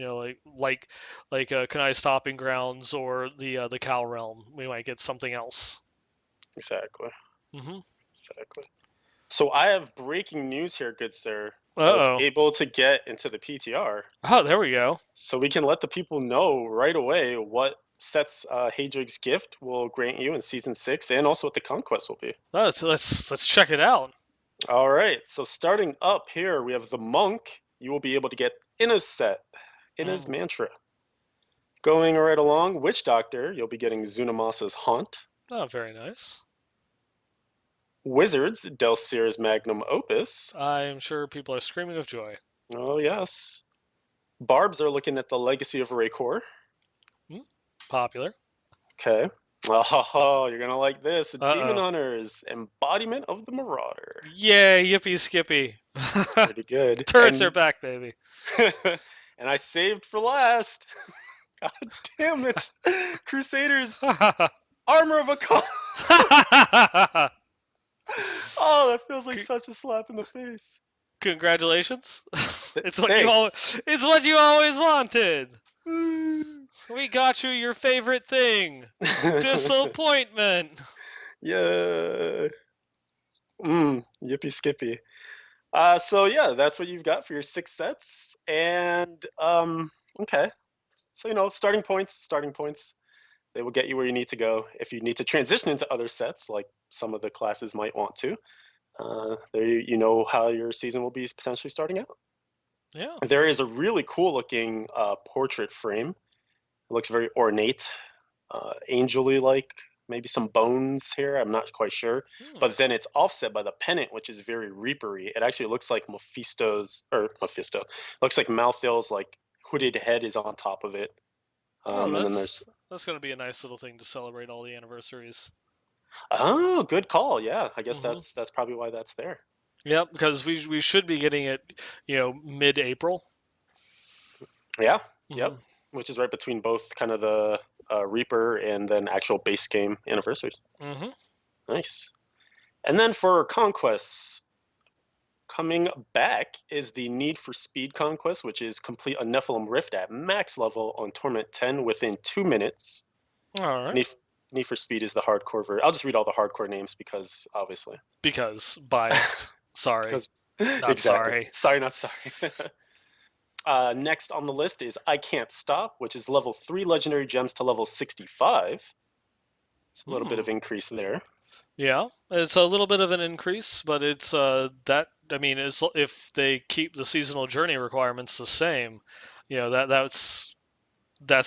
like Kanai Stopping Grounds or the Cow Realm. We might get something else. Exactly. Hmm. Exactly. So I have breaking news here, good sir. I was Uh-oh. able to get into the PTR, Oh, there we go. so we can let the people know right away what sets Hadrig's gift will grant you in season 6, and also what the conquest will be. Let's check it out. All right. So starting up here, we have the monk. You will be able to get Inna's set, Inna's Mm. mantra. Going right along, witch doctor. You'll be getting Zunamasa's haunt. Oh, very nice. Wizards, Delcir's magnum opus. I'm sure people are screaming of joy. Oh yes. Barbs are looking at the legacy of Raycor. Mm. Popular. Okay. Oh, you're gonna like this. Demon Uh-oh. Hunters, embodiment of the Marauder. Yay, yippee skippy. It's pretty good. Turrets are back, baby. And I saved for last. God damn it. Crusaders, armor of a god. Oh, that feels like such a slap in the face. Congratulations. Thanks. It's what you always wanted. We got you your favorite thing. Disappointment. Yeah. Yippee skippy. So yeah, that's what you've got for your 6 sets. And okay. So starting points, starting points. They will get you where you need to go. If you need to transition into other sets, like some of the classes might want to, there you know how your season will be potentially starting out. Yeah. There is a really cool looking portrait frame. It looks very ornate, angel-y like. Maybe some bones here. I'm not quite sure. Hmm. But then it's offset by the pennant, which is very reapery. It actually looks like Mephisto. Looks like Malthael's like hooded head is on top of it. Oh, And then there's that's gonna be a nice little thing to celebrate all the anniversaries. oh, good call. Yeah, I guess Hmm. that's probably why that's there. Yep, because we should be getting it, mid-April. Yeah, yep. Hmm. Which is right between both kind of the Reaper and then actual base game anniversaries. Hmm. Nice. And then for conquests, coming back is the Need for Speed conquest, which is complete a Nephilim Rift at max level on Torment 10 within 2 minutes. All right. Need, Need for Speed is the hardcore version. I'll just read all the hardcore names because obviously. Because biased. Sorry. Because Not exactly. sorry. Sorry, not sorry. Next on the list is I Can't Stop, which is level 3 legendary gems to level 65. It's a little bit Hmm. of increase there. Yeah, it's a little bit of an increase, but it's that I mean, if they keep the seasonal journey requirements the same, that's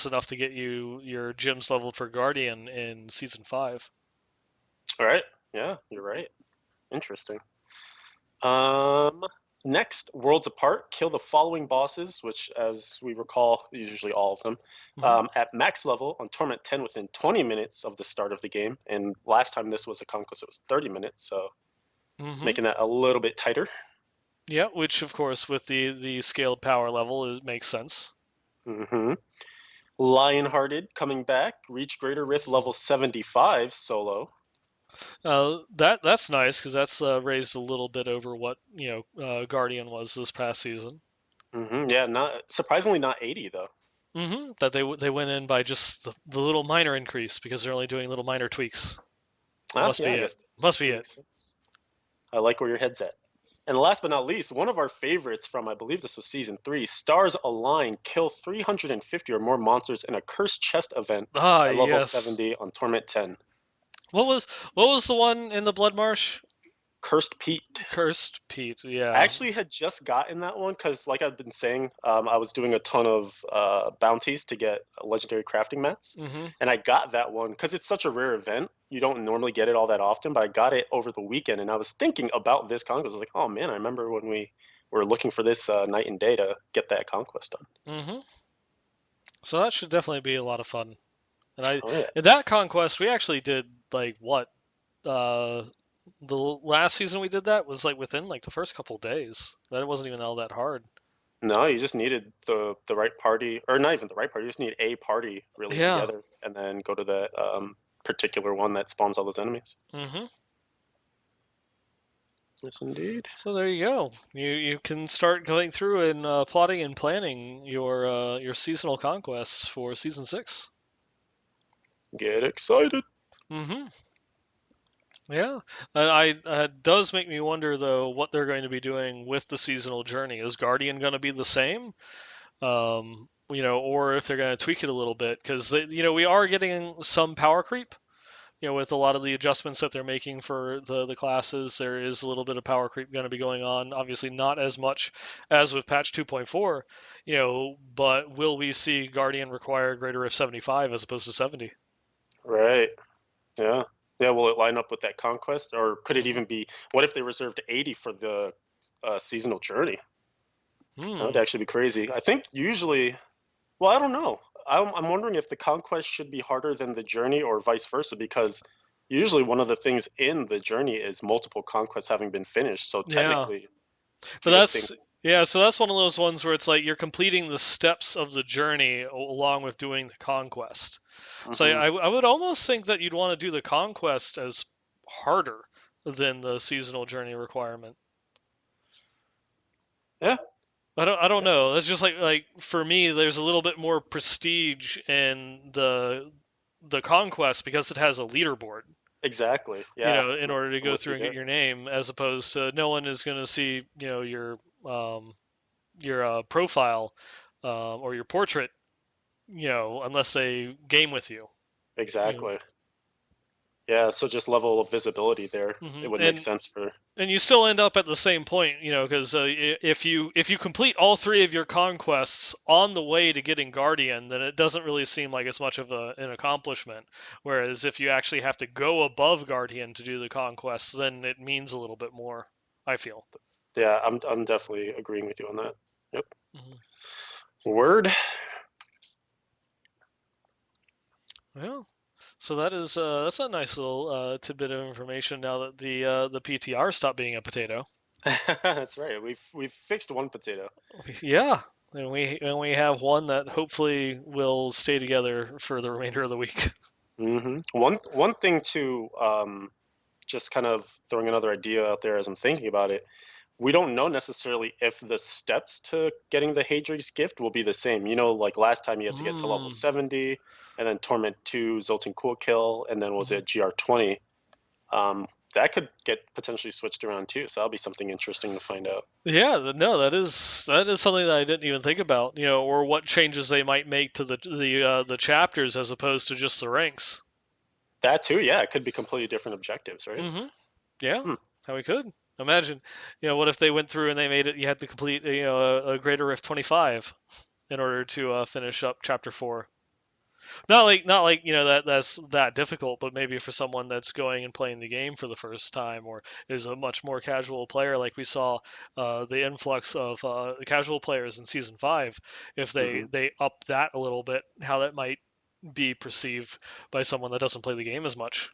enough to get you your gyms leveled for Guardian in season 5. All right. Yeah, you're right. Interesting. Um, Next, Worlds Apart. Kill the following bosses, which, as we recall, usually all of them, Hmm. at max level on Torment 10 within 20 minutes of the start of the game. And last time this was a conquest, it was 30 minutes, so Hmm. making that a little bit tighter. Yeah, which of course with the scaled power level makes sense. Mm-hmm. Lionhearted coming back. Reach Greater Rift Mm. level 75 solo. That's nice because that's raised a little bit over what Guardian was this past season. Yeah, not surprisingly not 80 though. That they went in by just the little minor increase because they're only doing little minor tweaks. That Ah, must yeah, be I it. guess Must that be it. makes sense. I like where your head's at. And last but not least, one of our favorites from I believe this was season 3, Stars Align, kill 350 or more monsters in a cursed chest event Ah, at level yes. 70 on Torment 10. What was the one in the Blood Marsh? Cursed Pete. Cursed Pete. I Yeah. actually had just gotten that one because, like I've been saying, I was doing a ton of bounties to get legendary crafting mats, Hmm. and I got that one because it's such a rare event. You don't normally get it all that often, but I got it over the weekend, and I was thinking about this conquest. I was like, oh man, I remember when we were looking for this night and day to get that conquest done. Hmm. So that should definitely be a lot of fun. And Oh yeah. in that conquest we actually did like what uh the last season we did that was like within like the first couple days. That it wasn't even all that hard. No, you just needed the right party, or not even the right party. You just need a party really Yeah. together, and then go to the particular one that spawns all those enemies. Hmm. Yes, indeed. So there you go. You can start going through and plotting and planning your seasonal conquests for season 6. Get excited. Hmm. Yeah, and I does make me wonder though what they're going to be doing with the seasonal journey. Is Guardian going to be the same? Or if they're going to tweak it a little bit because we are getting some power creep. With a lot of the adjustments that they're making for the classes, there is a little bit of power creep going to be going on. Obviously, not as much as with patch 2.4, but will we see Guardian require greater of 75 as opposed to 70? Right. Yeah. Yeah. Will it line up with that conquest, or could it Hmm. even be? What if they reserved 80 for the seasonal journey? That would Hmm. actually be crazy. I think usually. Well, I don't know. I'm wondering if the conquest should be harder than the journey, or vice versa, because usually one of the things in the journey is multiple conquests having been finished. So Yeah. technically, But you would think. that's yeah, so that's one of those ones where it's like you're completing the steps of the journey along with doing the conquest. So Hmm. I would almost think that you'd want to do the conquest as harder than the seasonal journey requirement. Yeah. I don't Yeah. know. That's just like for me, there's a little bit more prestige in the conquest because it has a leaderboard. Exactly. Yeah. In order to I'm go with through you and get there. your name, as opposed to no one is going to see um, your profile or your portrait, unless they game with you. You Exactly. Yeah. So just level of visibility there, hmm it would make and sense for. and you still end up at the same point, because if you complete all three of your conquests on the way to getting Guardian, then it doesn't really seem like as much of an accomplishment. Whereas if you actually have to go above Guardian to do the conquests, then it means a little bit more. I feel. Yeah. I'm definitely agreeing with you on that. Yep. Hmm. Word. Yeah. So that's a nice little tidbit of information now that the PTR stopped being a potato. That's right. We've fixed one potato. Yeah, and we have one that hopefully will stay together for the remainder of the week. One thing too, just kind of throwing another idea out there as I'm thinking about it. We don't know necessarily if the steps to getting the Hadrig's gift will be the same. Like last time you had to get to level Mm. 70, and then Torment 2, Zoltan Cool Kill, and then was Hmm. it GR20? Um, that could get potentially switched around too, so that'll be something interesting to find out. Yeah, no, that is something that I didn't even think about. Or what changes they might make to the chapters as opposed to just the ranks. That too, yeah, it could be completely different objectives, right? Hmm. Yeah, Hmm. how we could imagine. What if they went through and they made it? You had to complete a Greater Rift 25 in order to finish up Chapter 4. Not like that's that difficult, but maybe for someone that's going and playing the game for the first time, or is a much more casual player, like we saw the influx of casual players in season 5. If they Hmm. they up that a little bit, how that might be perceived by someone that doesn't play the game as much.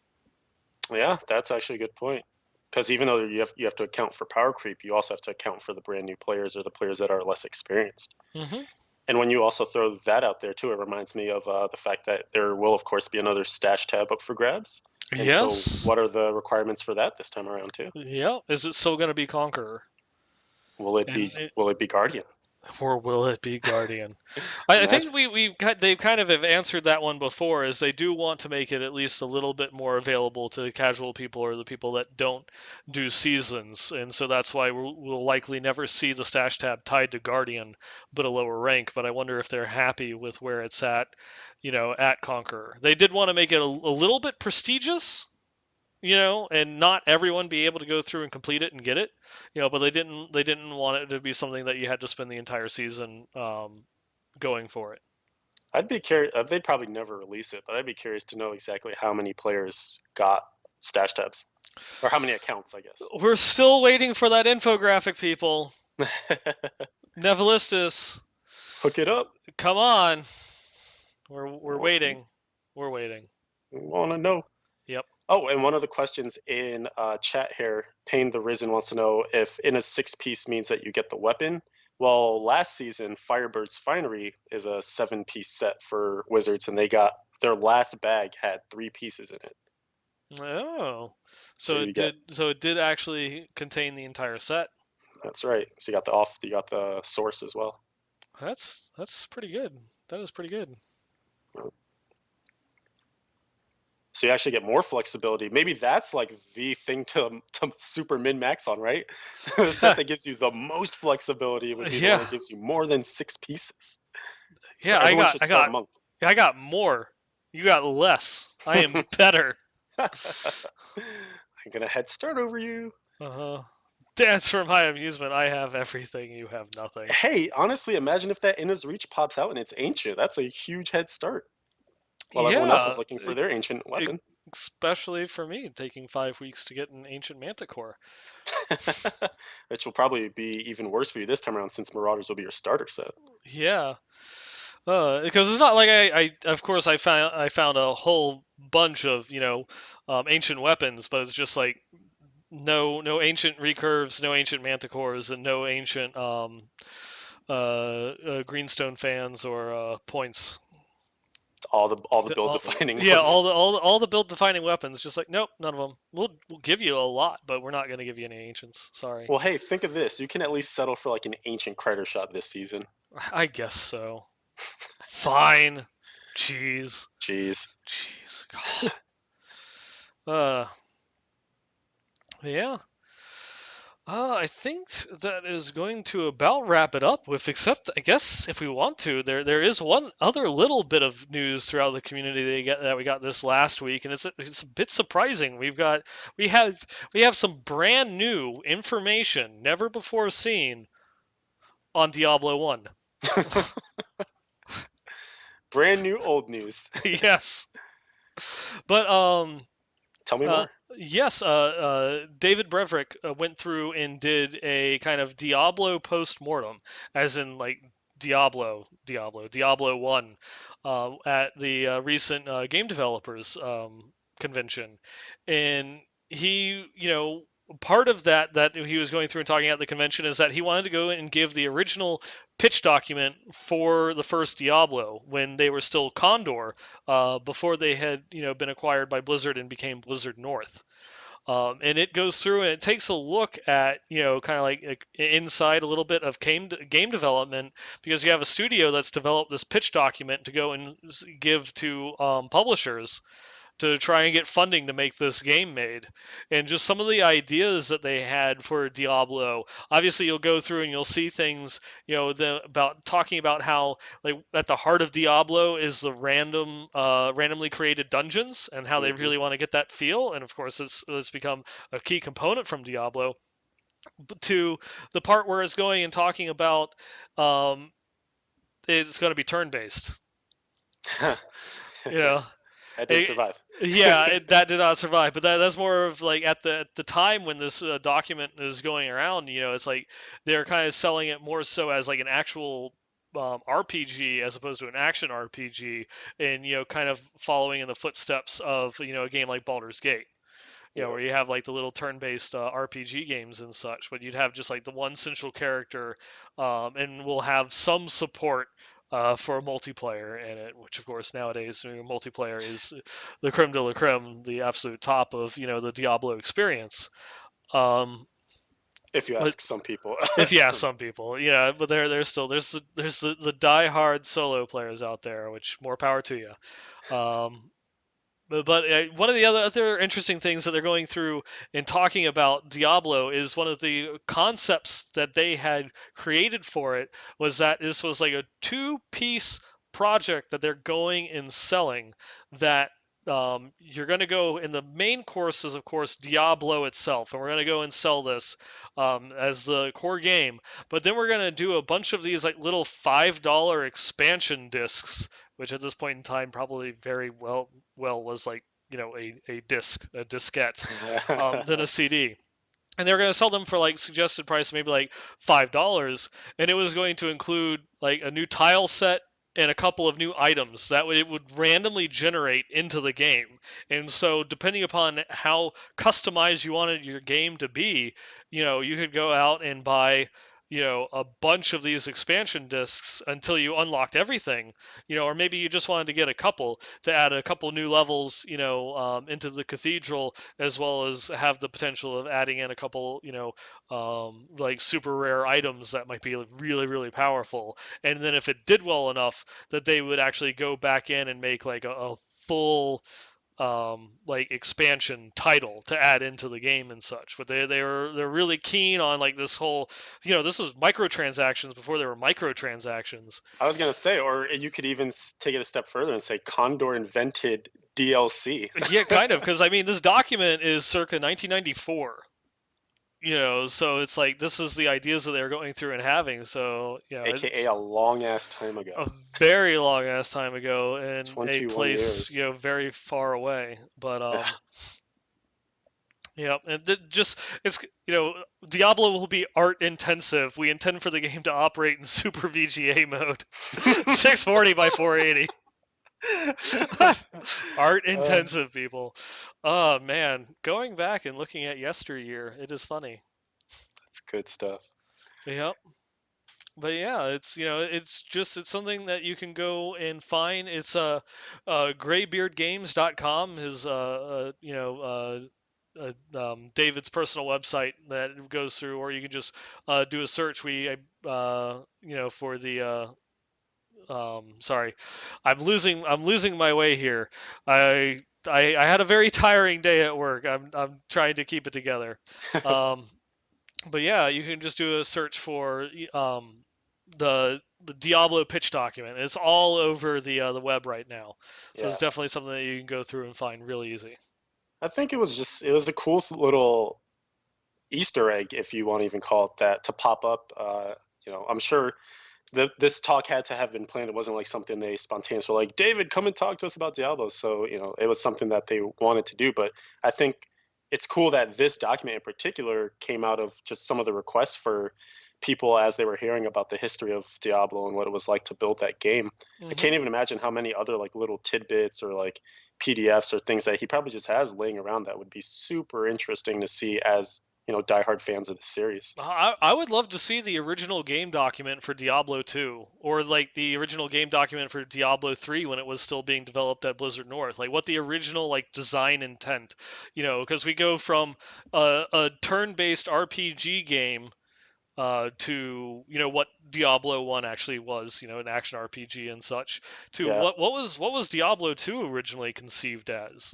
Yeah, that's actually a good point. Because even though you have to account for power creep, you also have to account for the brand new players, or the players that are less experienced. Hmm. And when you also throw that out there too, it reminds me of the fact that there will, of course, be another stash tab up for grabs. And so, Yes. what are the requirements for that this time around too? Yeah. Is it still going to be Conqueror? Will it And be will it be Guardian? or will it be Guardian? I Imagine. think they've kind of have answered that one before, is they do want to make it at least a little bit more available to casual people or the people that don't do seasons, and so that's why we'll likely never see the stash tab tied to Guardian, but a lower rank. But I wonder if they're happy with where it's at, at Conqueror. They did want to make it a little bit prestigious, and not everyone be able to go through and complete it and get it, but they didn't want it to be something that you had to spend the entire season going for it. I'd be curious. They'd probably never release it, but I'd be curious to know exactly how many players got stash tabs, or how many accounts, I guess. We're still waiting for that infographic, people. Nevilistus, Hook it up. come on. We're We waiting. We're waiting. want to know. Yep. Oh, and one of the questions in chat here, Pain the Risen wants to know if in a 6-piece means that you get the weapon, Well, last season, Firebird's Finery is a 7-piece set for Wizards, and they got their last bag had 3 pieces in it. Oh, So so you get it did actually contain the entire set. that's right. So you got the source as well. That's pretty good. That is pretty good. So you actually get more flexibility. Maybe that's like the thing to super min max on, right? The set that gives you the most flexibility would be the one Yeah, that gives you more than 6 pieces. So yeah. everyone should start monk. I got more. You got less. I am better. I'm gonna head start over you. Uh-huh. Dance for my amusement. I have everything. You have nothing. Hey, honestly, imagine if that Inna's Reach pops out and it's ancient. That's a huge head start. While everyone else is Yeah, looking for their ancient weapon. especially for me, taking 5 weeks to get an ancient manticore. Which will probably be even worse for you this time around since Marauders will be your starter set. Yeah, because it's not like I of course I found a whole bunch of ancient weapons, but it's just like no ancient recurves, no ancient manticores, and no ancient greenstone fans or points. All the build defining Yeah, ones. all the build defining weapons. Just like nope, none of them. We'll give you a lot, but we're not going to give you any ancients. Sorry. Well, hey, think of this. You can at least settle for like an ancient Crider shot this season. I guess so. Fine. Jeez. Jeez. Jeez. God. Uh, yeah. I think that is going to about wrap it up with, except I guess if we want to, there is one other little bit of news throughout the community that we got this last week, and it's a bit surprising. We have we have some brand new information, never before seen, on Diablo 1. Brand new old news. Yes. But Tell me more. yes, David Breverick went through and did a kind of Diablo post-mortem, as in like Diablo 1, at the recent game developers convention, and he, part of that he was going through and talking at the convention is that he wanted to go and give the original pitch document for the first Diablo when they were still Condor, before they had been acquired by Blizzard and became Blizzard North. And it goes through and it takes a look at kind of like inside a little bit of game development, because you have a studio that's developed this pitch document to go and give to publishers to try and get funding to make this game made. And just some of the ideas that they had for Diablo. Obviously, you'll go through and you'll see things, about talking about how like at the heart of Diablo is the randomly created dungeons and how they Hmm. really want to get that feel. And of course, it's become a key component from Diablo. To the part where it's going and talking about um, it's going to be turn based. You know, That didn't It- survive. yeah, that did not survive. But that's more of like at the time when this document is going around. It's like they're kind of selling it more so as like an actual RPG as opposed to an action RPG, and kind of following in the footsteps of a game like Baldur's Gate. Yeah. Where you have like the little turn-based RPG games and such, but you'd have just like the one central character, and we'll have some support for multiplayer in it, which of course nowadays multiplayer is the creme de la creme, the absolute top of the Diablo experience. Um, If you but ask some people. if you ask some people, yeah, but there's still there's the die-hard solo players out there, which more power to you. But one of the other interesting things that they're going through and talking about Diablo is one of the concepts that they had created for it was that this was like a two-piece project that they're going and selling. That you're going to go in the main course is of course Diablo itself, and we're going to go and sell this as the core game. But then we're going to do a bunch of these like little $5 expansion discs, which at this point in time probably very well was like a disc, a diskette, than a CD. And they were going to sell them for like suggested price maybe like $5, and it was going to include like a new tile set and a couple of new items that it would randomly generate into the game. And so depending upon how customized you wanted your game to be, you could go out and buy a bunch of these expansion discs until you unlocked everything, or maybe you just wanted to get a couple to add a couple new levels, into the cathedral, as well as have the potential of adding in a couple, like super rare items that might be really, really powerful. And then if it did well enough, that they would actually go back in and make like a full like expansion title to add into the game and such. But they're really keen on like this whole, this was microtransactions before there were microtransactions. I was gonna say, or you could even take it a step further and say Condor invented DLC. Yeah, kind of, because I mean this document is circa 1994. So it's like this is the ideas that they're going through and having. So AKA a long ass time ago. a very long ass time ago in a 21 place years. very far away. But yeah, and just it's Diablo will be art intensive. We intend for the game to operate in super VGA mode, 640 by 480. Art uh, intensive, people. Oh man, going back and looking at yesteryear, it is funny. that's good stuff. Yep. But yeah, it's something that you can go and find. It's graybeardgames.com is David's personal website that goes through, or you can just do a search. For the sorry, I'm losing my way here. I had a very tiring day at work. I'm trying to keep it together. Um, but yeah, you can just do a search for the Diablo pitch document. It's all over the web right now, so it's Yeah. definitely something that you can go through and find really easy. I think it was a cool little Easter egg, if you want to even call it that, to pop up. I'm sure this talk had to have been planned. It wasn't like something they spontaneously were like, David, come and talk to us about Diablo. So, it was something that they wanted to do. But I think it's cool that this document in particular came out of just some of the requests for people as they were hearing about the history of Diablo and what it was like to build that game. I Hmm. can't even imagine how many other like little tidbits or like PDFs or things that he probably just has laying around that would be super interesting to see as, diehard fans of the series. I would love to see the original game document for Diablo 2, or like the original game document for Diablo 3 when it was still being developed at Blizzard North. Like what the original like design intent, because we go from a turn-based RPG game to what Diablo 1 actually was, an action RPG and such, to Yeah, what was Diablo 2 originally conceived as.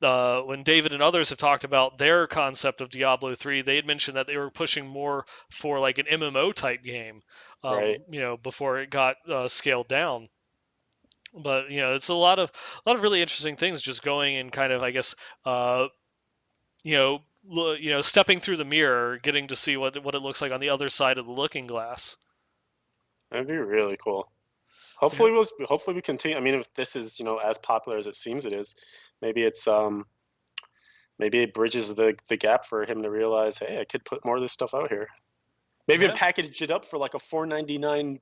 When David and others have talked about their concept of Diablo 3, they had mentioned that they were pushing more for like an MMO type game, right. before it got scaled down. But it's a lot of really interesting things just going and kind of, I guess, stepping through the mirror, getting to see what it looks like on the other side of the looking glass. That'd be really cool. Yep. Hopefully we continue. I mean, if this is, as popular as it seems it is, maybe maybe it bridges the gap for him to realize, hey, I could put more of this stuff out here. Maybe even Yeah. package it up for like a 4.99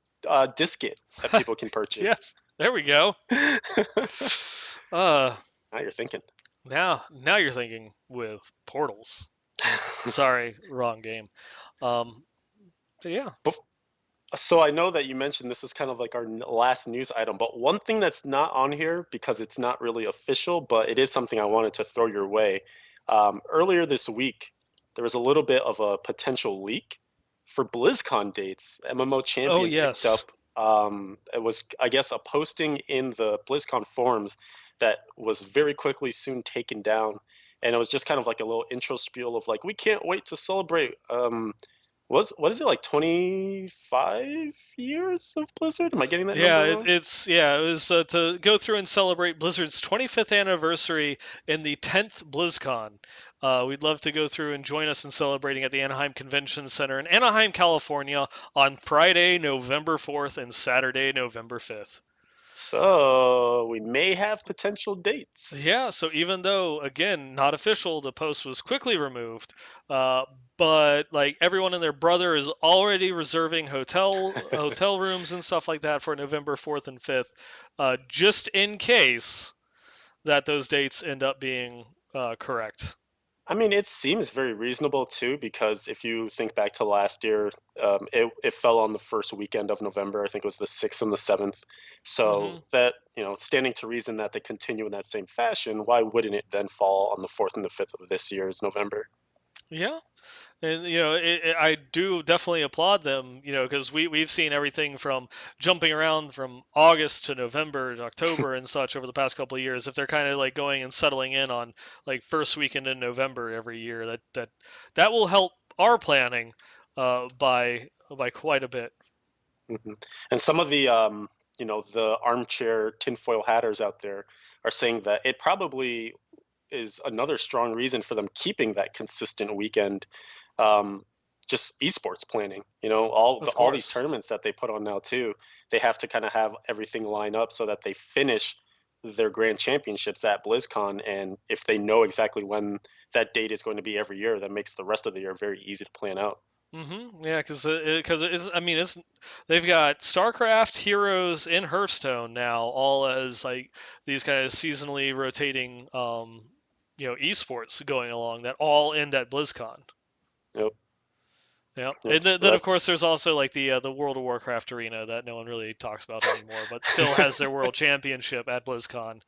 disket that people can Yes. purchase. There we go. Now Uh, you're thinking. now you're thinking with portals. Sorry, wrong game. Um, so yeah. Bef- So I know that you mentioned this was kind of like our last news item, but one thing that's not on here because it's not really official, but it is something I wanted to throw your way. Earlier this week, there was a little bit of a potential leak for BlizzCon dates. MMO Oh Champion picked yes. up. It was, I guess, a posting in the BlizzCon forums that was very quickly soon taken down, and it was just kind of like a little intro spiel of like, we can't wait to celebrate. What is it like 25 years of Blizzard? Am I getting that Yeah, number wrong? it was to go through and celebrate Blizzard's 25th anniversary in the 10th BlizzCon. We'd love to go through and join us in celebrating at the Anaheim Convention Center in Anaheim, California on Friday, November 4th and Saturday, November 5th. So we may have potential Yeah, so dates. even though, again, not official, the post was quickly removed, uh, but like everyone and their brother is already reserving hotel rooms and stuff like that for November 4th and 5th, just in case that those dates end up being correct. I mean, it seems very reasonable too, because if you think back to last year, it fell on the first weekend of November. I think it was the 6th and the 7th. Hmm. So that, standing to reason that they continue in that same fashion, why wouldn't it then fall on the 4th and the 5th of this year's November? Yeah. And I do definitely applaud them, because we've seen everything from jumping around from August to November to October and such over the past couple of years. If they're kind of like going and settling in on like first weekend in November every year, that will help our planning by quite a bit. Mhm. And some of the armchair tinfoil hatters out there are saying that it probably is another strong reason for them keeping that consistent weekend. Um, just esports planning, Of all these course. tournaments that they put on now too. They have to kind of have everything line up so that they finish their grand championships at BlizzCon. And if they know exactly when that date is going to be every year, that makes the rest of the year very easy to plan out. Yeah, because it's I mean it's they've got StarCraft, Heroes, and Hearthstone now, all as like these kind of seasonally rotating esports going along that all end at BlizzCon. Yep. Yeah, Yep. and So then that of course there's also like the World of Warcraft arena that no one really talks about anymore, but still has their World Championship at BlizzCon.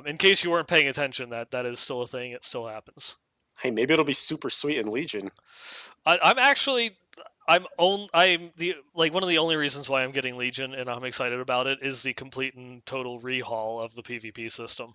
In case you weren't paying attention, that is still a thing. It still happens. hey, maybe it'll be super sweet in Legion. I'm actually I'm the like one of the only reasons why I'm getting Legion and I'm excited about it is the complete and total rehaul of the PvP system.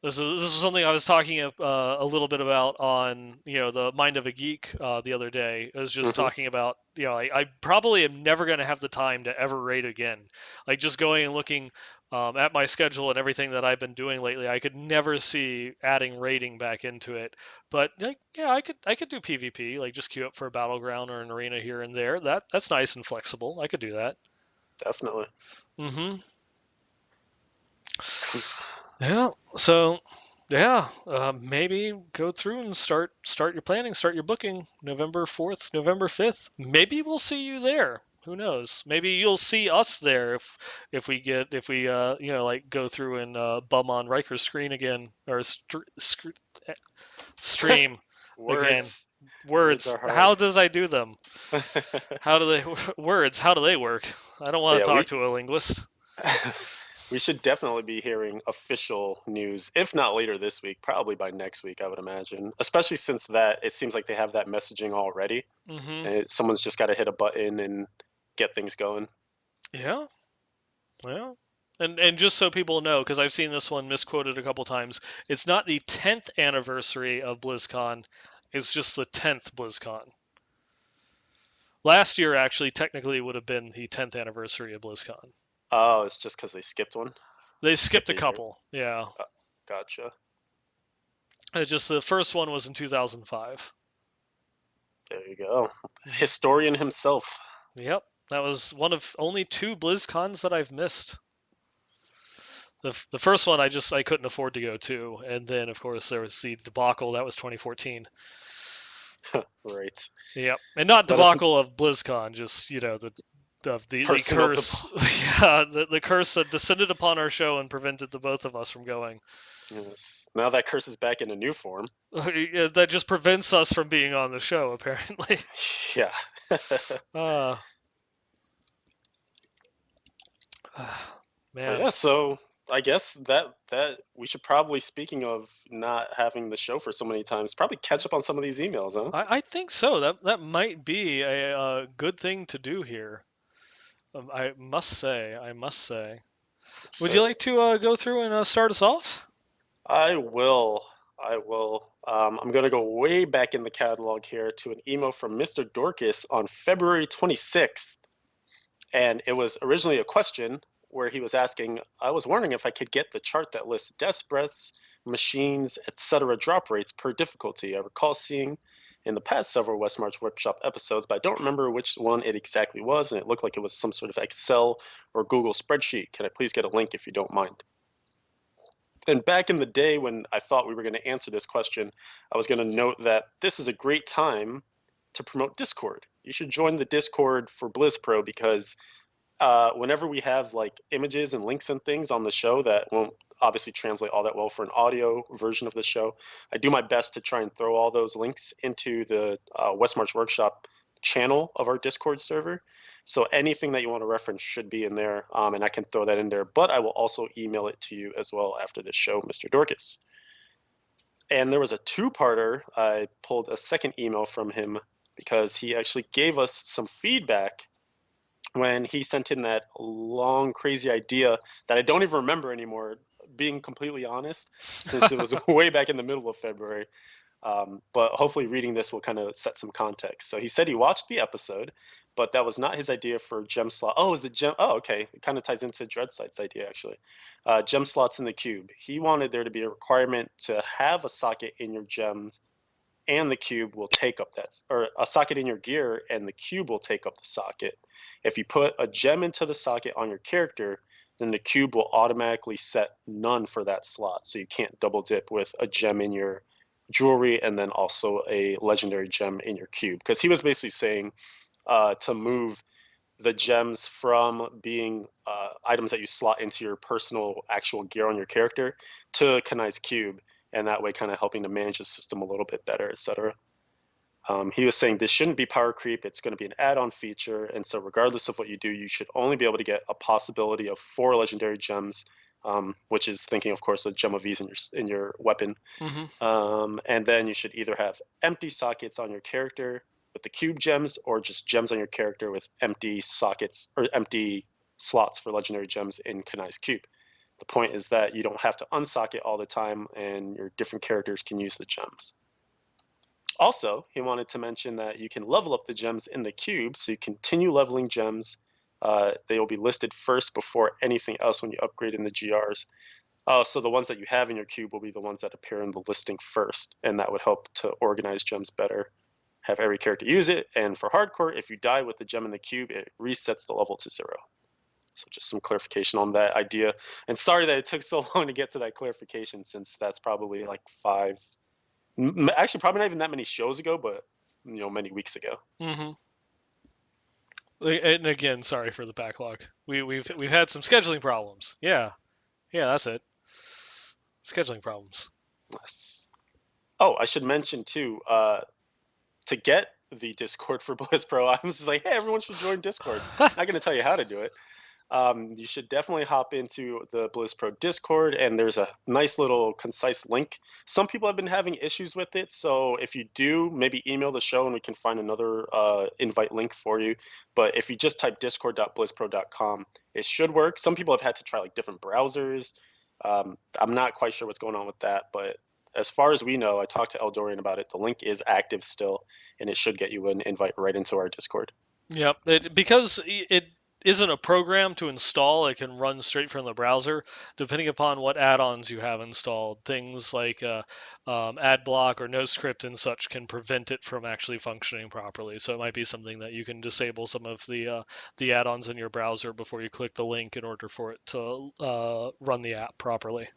This is something I was talking a little bit about on the Mind of a Geek the other day. I was just Hmm. talking about I probably am never going to have the time to ever raid again. Like just going and looking at my schedule and everything that I've been doing lately, I could never see adding raiding back into it. But like yeah, I could do PvP, like just queue up for a battleground or an arena here and there. That's nice and flexible. I could do that. Definitely. Hmm. Yeah. So, yeah, maybe go through and start your planning, start your booking. November 4th, November 5th. Maybe we'll see you there. Who knows? Maybe you'll see us there if we like go through and bum on Riker's screen again or stream again. Words. Words Words. are hard. How does I do them? How do they words? How do they work? I don't want Yeah, to talk to a linguist. we should definitely be hearing official news, if not later this week, probably by next week, I would imagine. Especially since that it seems like they have that messaging already, Hmm. and someone's just got to hit a button and get things going. Yeah. Yeah. And just so people know, because I've seen this one misquoted a couple times, it's not the 10th anniversary of BlizzCon, it's just the 10th BlizzCon. Last year, actually, technically would have been the 10th anniversary of BlizzCon. Oh, it's just because they skipped one, They skipped skipped a a year. couple, yeah. Uh, gotcha. It's just the first one was in 2005. There you go. Hmm. Historian himself. Yep, that was one of only two BlizzCons that I've missed. The first one I couldn't afford to go to, and then of course there was the debacle that was 2014. Right. Yep, and not Let us debacle of BlizzCon, just the personal to. curse, yeah, the curse that descended upon our show and prevented the both of us from going. Yes. Now that curse is back in a new form. Yeah, that just prevents us from being on the show, apparently. Yeah. Uh, But man, yeah, so I guess that we should probably, speaking of not having the show for so many times, probably catch up on some of these emails, huh? I think so. That might be a good thing to do here. I must say, I must say. Would you So like to go through and start us off? I will. I will. I'm going to go way back in the catalog here to an email from Mr. Dorcas on February 26th. And it was originally a question where he was asking, I was wondering if I could get the chart that lists death breaths, machines, etc. drop rates per difficulty. I recall seeing in the past several Westmarch Workshop episodes, but I don't remember which one it exactly was, and it looked like it was some sort of Excel or Google spreadsheet. Can I please get a link if you don't mind? And back in the day when I thought we were going to answer this question, I was going to note that this is a great time to promote Discord. You should join the Discord for BlizzPro because whenever we have like images and links and things on the show that won't obviously translate all that well for an audio version of the show, I do my best to try and throw all those links into the Westmarch Workshop channel of our Discord server. So anything that you want to reference should be in there, and I can throw that in there. But I will also email it to you as well after this show, Mr. Dorcas. And there was a two-parter. I pulled a second email from him because he actually gave us some feedback when he sent in that long, crazy idea that I don't even remember anymore, being completely honest, since it was way back in the middle of February. But hopefully, reading this will kind of set some context. So he said he watched the episode, but that was not his idea for gem slot. Oh, it was the gem? Oh, okay. It kind of ties into Dreadsight's idea actually. Gem slots in the cube. He wanted there to be a requirement to have a socket in your gems, and the cube will take up that, or a socket in your gear, and the cube will take up the socket. If you put a gem into the socket on your character, then the cube will automatically set none for that slot. So you can't double dip with a gem in your jewelry and then also a legendary gem in your cube. Because he was basically saying to move the gems from being items that you slot into your personal actual gear on your character to Kanai's cube, and that way kind of helping to manage the system a little bit better, etc. He was saying this shouldn't be power creep. It's going to be an add-on feature, and so regardless of what you do, you should only be able to get a possibility of 4 legendary gems, which is thinking, of course, of gem of ease in your weapon. And then you should either have empty sockets on your character with the cube gems, or just gems on your character with empty sockets or empty slots for legendary gems in Kanai's cube. The point is that you don't have to unsocket all the time, and your different characters can use the gems. Also, he wanted to mention that you can level up the gems in the cube, so you continue leveling gems. They will be listed first before anything else when you upgrade in the GRs. Oh, so the ones that you have in your cube will be the ones that appear in the listing first, and that would help to organize gems better. Have every character use it, and for hardcore, if you die with the gem in the cube, it resets the level to 0. So just some clarification on that idea. And sorry that it took so long to get to that clarification, since that's probably like 5, actually probably not even that many shows ago, but many weeks ago. And again, sorry for the backlog. We've Yes. had some scheduling problems. Yeah, that's it. Scheduling problems. Yes. Oh, I should mention too, to get the Discord for Blizz Pro, I was just like, hey, everyone should join Discord. Not going to tell you how to do it. You should definitely hop into the Blizz Pro Discord, and there's a nice little concise link. Some people have been having issues with it, so if you do, maybe email the show and we can find another invite link for you. But if you just type discord.blizzpro.com, it should work. Some people have had to try like different browsers. I'm not quite sure what's going on with that, but as far as we know, I talked to Eldorian about it. The link is active still, and it should get you an invite right into our Discord. Yep, because it isn't a program to install, it can run straight from the browser. Depending upon what add-ons you have installed, things like AdBlock or NoScript and such can prevent it from actually functioning properly. So it might be something that you can disable some of the add-ons in your browser before you click the link in order for it to run the app properly.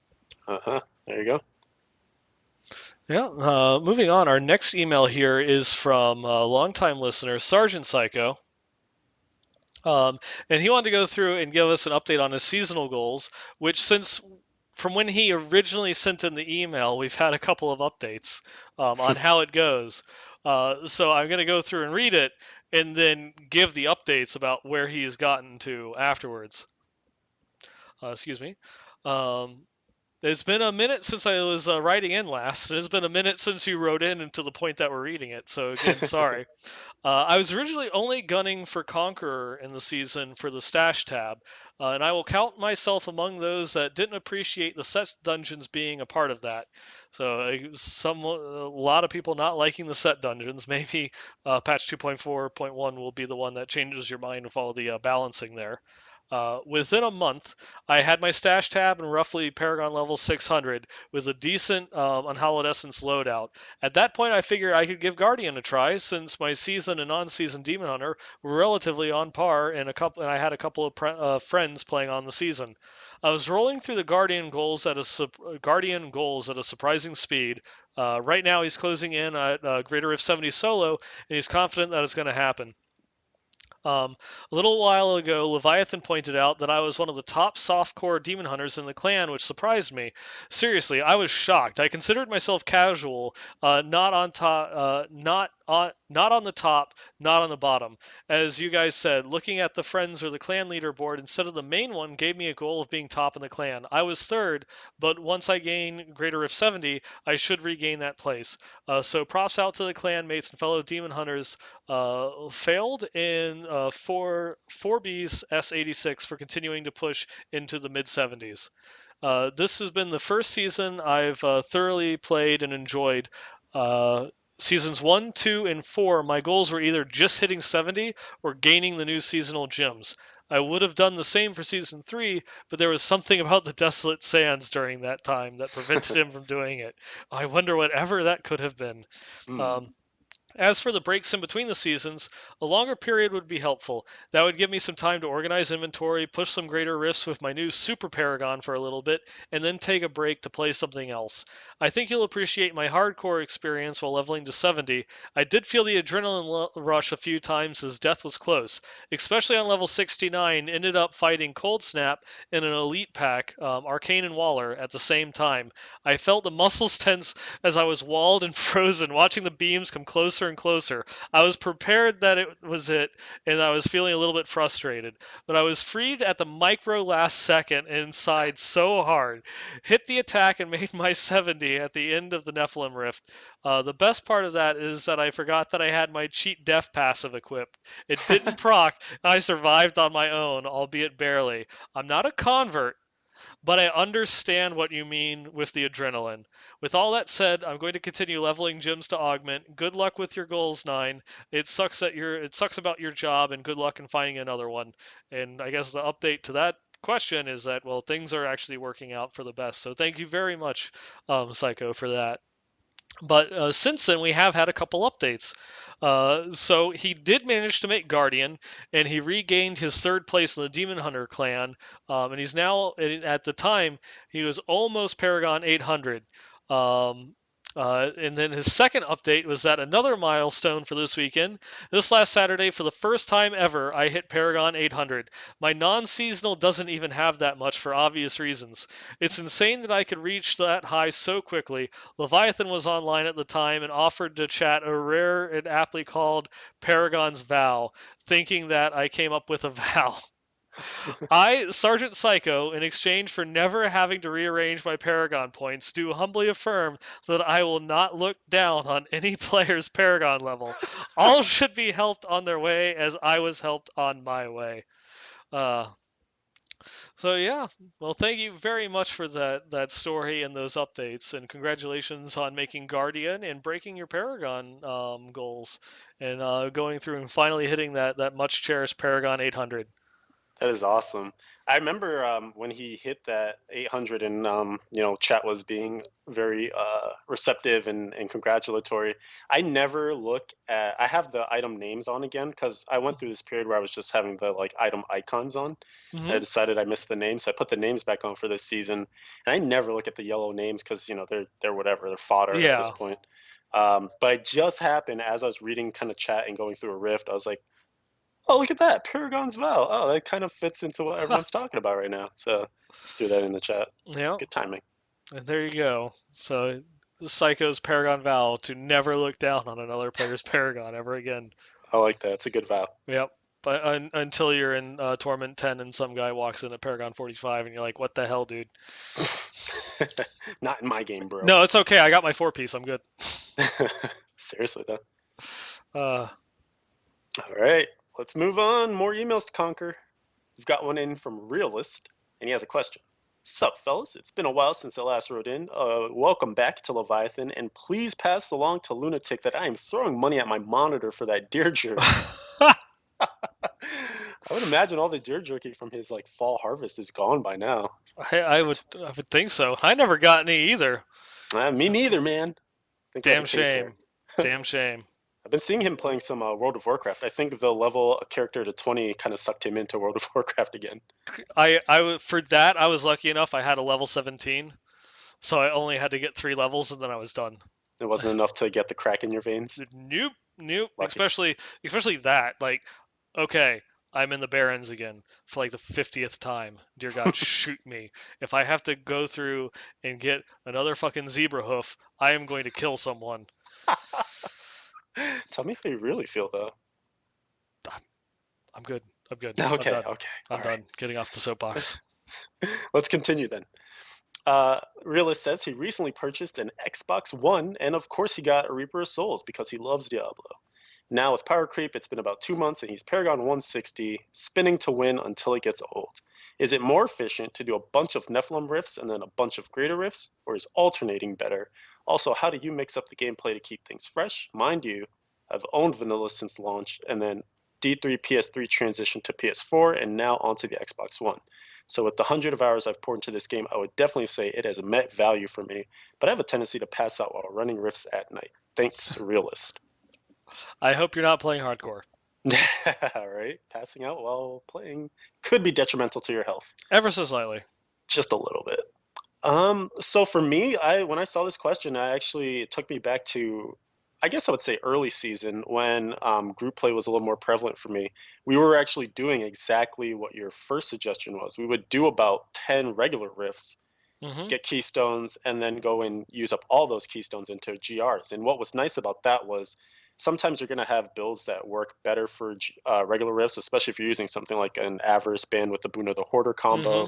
There you go. Yeah. Moving on, our next email here is from a longtime listener, Sergeant Psycho. And he wanted to go through and give us an update on his seasonal goals, which since from when he originally sent in the email, we've had a couple of updates on how it goes. So I'm going to go through and read it and then give the updates about where he's gotten to afterwards. Excuse me. It's been a minute since I was writing in last. It's been a minute since you wrote in and to the point that we're reading it. So again, sorry. I was originally only gunning for Conqueror in the season for the stash tab, and I will count myself among those that didn't appreciate the set dungeons being a part of that. So a lot of people not liking the set dungeons. Maybe patch 2.4.1 will be the one that changes your mind with all the balancing there. Within a month, I had my stash tab and roughly Paragon level 600 with a decent Unhallowed Essence loadout. At that point, I figured I could give Guardian a try since my season and non-season Demon Hunter were relatively on par, and I had a couple of friends playing on the season. I was rolling through the Guardian goals at a surprising speed. Right now, he's closing in at Greater Rift 70 solo, and he's confident that it's going to happen. A little while ago, Leviathan pointed out that I was one of the top softcore demon hunters in the clan, which surprised me. Seriously, I was shocked. I considered myself casual, not on top, not on the top, not on the bottom. As you guys said, looking at the friends or the clan leaderboard instead of the main one gave me a goal of being top in the clan. I was third, but once I gain Greater Rift 70, I should regain that place. So props out to the clan mates and fellow demon hunters failed in 4B's S86 for continuing to push into the mid 70s. This has been the first season I've thoroughly played and enjoyed. Uh, Seasons 1, 2, and 4, my goals were either just hitting 70 or gaining the new seasonal gems. I would have done the same for season 3, but there was something about the desolate sands during that time that prevented him from doing it. I wonder whatever that could have been. Hmm. Um, as for the breaks in between the seasons, a longer period would be helpful. That would give me some time to organize inventory, push some greater rifts with my new Super Paragon for a little bit, and then take a break to play something else. I think you'll appreciate my hardcore experience while leveling to 70. I did feel the adrenaline rush a few times as death was close, especially on level 69. Ended up fighting Cold Snap in an elite pack, Arcane and Waller, at the same time. I felt the muscles tense as I was walled and frozen, watching the beams come closer and closer. I was prepared that it was it, and I was feeling a little bit frustrated. But I was freed at the micro last second and sighed so hard. Hit the attack and made my 70 at the end of the Nephilim Rift. The best part of that is that I forgot that I had my cheat death passive equipped. It didn't proc, and I survived on my own, albeit barely. I'm not a convert, but I understand what you mean with the adrenaline. With all that said, I'm going to continue leveling gyms to augment. Good luck with your goals, Nine. It sucks about your job, and good luck in finding another one. And I guess the update to that question is that, well, things are actually working out for the best. So thank you very much, Psycho, for that. But since then, we have had a couple updates. So he did manage to make Guardian, and he regained his third place in the Demon Hunter clan. And he's now, at the time, he was almost Paragon 800. Um, and then his second update was that another milestone for this weekend. This last Saturday, for the first time ever, I hit Paragon 800. My non seasonal doesn't even have that much for obvious reasons. It's insane that I could reach that high so quickly. Leviathan was online at the time and offered to chat a rare and aptly called Paragon's Vow, thinking that I came up with a vow. I, Sergeant Psycho, in exchange for never having to rearrange my Paragon points, do humbly affirm that I will not look down on any player's Paragon level. All should be helped on their way as I was helped on my way. Uh, so yeah, well, thank you very much for that story and those updates, and congratulations on making Guardian and breaking your Paragon goals, and going through and finally hitting that much cherished Paragon 800. That is awesome. I remember when he hit that 800 and chat was being very receptive and congratulatory. I never look at I have the item names on again because I went through this period where I was just having the like item icons on. And I Hmm. decided I missed the names, so I put the names back on for this season. And I never look at the yellow names because they're whatever, they're fodder at this Yeah. point. But it just happened as I was reading kind of chat and going through a rift. I was like, oh, look at that, Paragon's Vow. Oh, that kind of fits into what everyone's talking about right now. So just threw that in the chat. Yeah. Good timing. And there you go. So Psycho's Paragon vow to never look down on another player's Paragon ever again. I like that. It's a good vow. Yep. But until you're in Torment 10 and some guy walks in at Paragon 45 and you're like, what the hell, dude? Not in my game, bro. No, it's okay. I got my 4 piece. I'm good. Seriously, though. Uh, All right, let's move on. More emails to conquer. We've got one in from Realist, and he has a question. Sup, fellas? It's been a while since I last wrote in. Welcome back to Leviathan, and please pass along to Lunatic that I am throwing money at my monitor for that deer jerky. I would imagine all the deer jerky from his like fall harvest is gone by now. I would think so. I never got any either. Me neither, man. I think we have a Damn case here. shame. Damn shame. I've been seeing him playing some World of Warcraft. I think the level a character to 20 kind of sucked him into World of Warcraft again. For that I was lucky enough. I had a level 17, so I only had to get 3 levels and then I was done. It wasn't enough to get the crack in your veins. Nope, nope. Lucky. Especially that. Like Okay, I'm in the Barrens again for like the 50th time. Dear God, shoot me. If I have to go through and get another fucking zebra hoof, I am going to kill someone. Tell me how you really feel, though. I'm good. I'm good. I'm Okay, done. okay, all I'm right. done. Getting off the soapbox. Let's continue then. Realist says he recently purchased an Xbox One, and of course he got a Reaper of Souls because he loves Diablo. Now with Power Creep, it's been about 2 months, and he's Paragon 160, spinning to win until it gets old. Is it more efficient to do a bunch of Nephilim rifts and then a bunch of greater rifts, or is alternating better? Also, how do you mix up the gameplay to keep things fresh? Mind you, I've owned Vanilla since launch, and then D3 PS3 transitioned to PS4, and now onto the Xbox One. So with the 100 of hours I've poured into this game, I would definitely say it has met value for me, but I have a tendency to pass out while running rifts at night. Thanks, Realist. I hope you're not playing hardcore. All right, passing out while playing could be detrimental to your health, Ever so slightly. just a little bit. So for me, I when I saw this question, I actually it took me back to, I guess I would say early season when group play was a little more prevalent for me. We were actually doing exactly what your first suggestion was. We would do about 10 regular riffs, Mm-hmm. get keystones, and then go and use up all those keystones into GRs. And what was nice about that was sometimes you're going to have builds that work better for regular riffs, especially if you're using something like an Avarice band with the Boon of the Hoarder combo.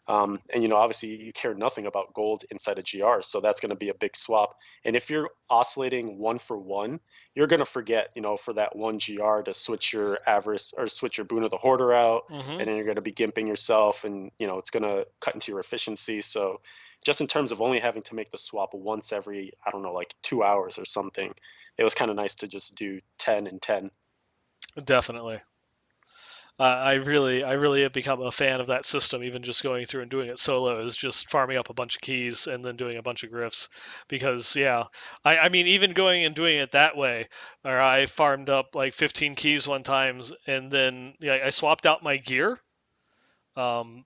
Mm-hmm. And obviously you care nothing about gold inside of GR, so that's going to be a big swap. And if you're oscillating one for one, you're going to forget, for that one GR to switch your Avarice or switch your Boon of the Hoarder out, Mm-hmm. and then you're going to be gimping yourself, and it's going to cut into your efficiency. So just in terms of only having to make the swap once every, I don't know, like 2 hours or something, it was kind of nice to just do 10 and 10. Definitely. I really have become a fan of that system. Even just going through and doing it solo is just farming up a bunch of keys and then doing a bunch of grifts. Because yeah, I mean even going and doing it that way, or I farmed up like 15 keys one times and then yeah, I swapped out my gear, um,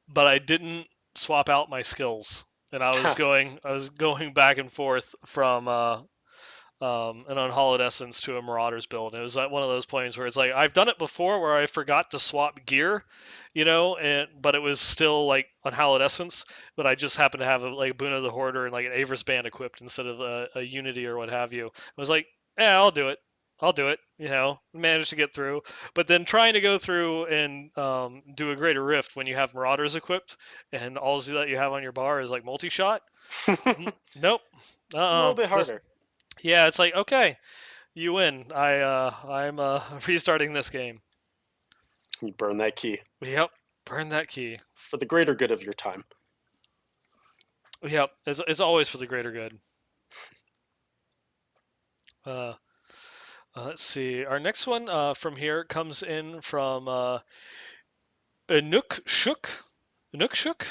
but I didn't swap out my skills. And I was going back and forth from an Unhallowed Essence to a Marauders build. And it was like one of those points where it's like I've done it before where I forgot to swap gear, and but it was still like Unhallowed Essence, but I just happened to have like a Boon of the Hoarder and like an Avarice band equipped instead of a Unity or what have you. I was like, yeah, I'll do it. I'll do it. Managed to get through. But then trying to go through and do a Greater Rift when you have Marauders equipped and all that you have on your bar is like multi shot. A Nope. little bit That's harder. yeah. It's like okay, you win. I'm restarting this game. You burn that key Yep. Burn that key. for the greater good of your time. Yep. It's always for the greater good. Uh, let's see. Our next one from here comes in from Anook Shook. Anook Shook.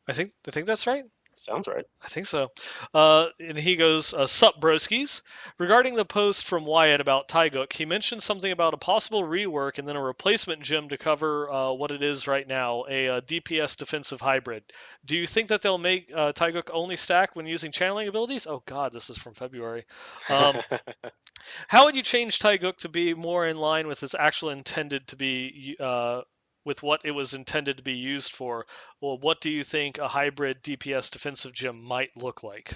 I think that's right. Sounds right. I think so. And he goes, Sup, broskies. Regarding the post from Wyatt about Tygook, he mentioned something about a possible rework and then a replacement gem to cover what it is right now, a DPS defensive hybrid. Do you think that they'll make Tygook only stack when using channeling abilities? Oh god, this is from February. Um, how would you change Tygook to be more in line with its actual intended to be with what it was intended to be used for? Well, what do you think a hybrid DPS defensive gem might look like?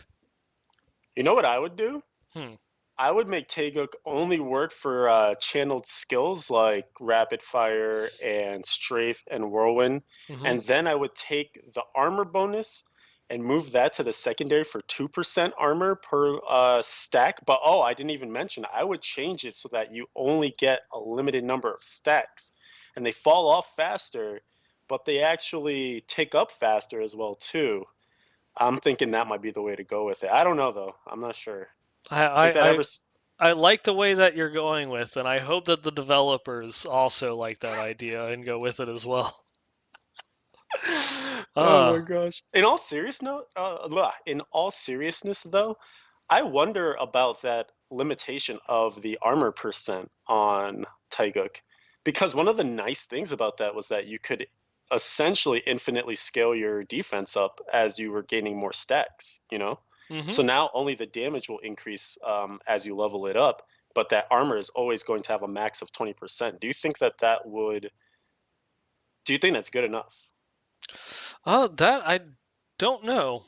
You know what I would do? Hmm. I would make Taegook only work for channeled skills like Rapid Fire and Strafe and Whirlwind. Mm-hmm. And then I would take the armor bonus and move that to the secondary for 2% armor per stack. But oh, I didn't even mention, I would change it so that you only get a limited number of stacks. And they fall off faster, but they actually tick up faster as well too. I'm thinking that might be the way to go with it. I don't know though. I'm not sure. I, Think that I, I ever I like the way that you're going with, and I hope that the developers also like that idea and go with it as well. Oh my Uh, gosh. In all seriousness though, I wonder about that limitation of the armor percent on Taiguk. Because one of the nice things about that was that you could essentially infinitely scale your defense up as you were gaining more stacks? mm-hmm. So now only the damage will increase as you level it up, but that armor is always going to have a max of 20%. Do you think do you think that's good enough? That I don't know.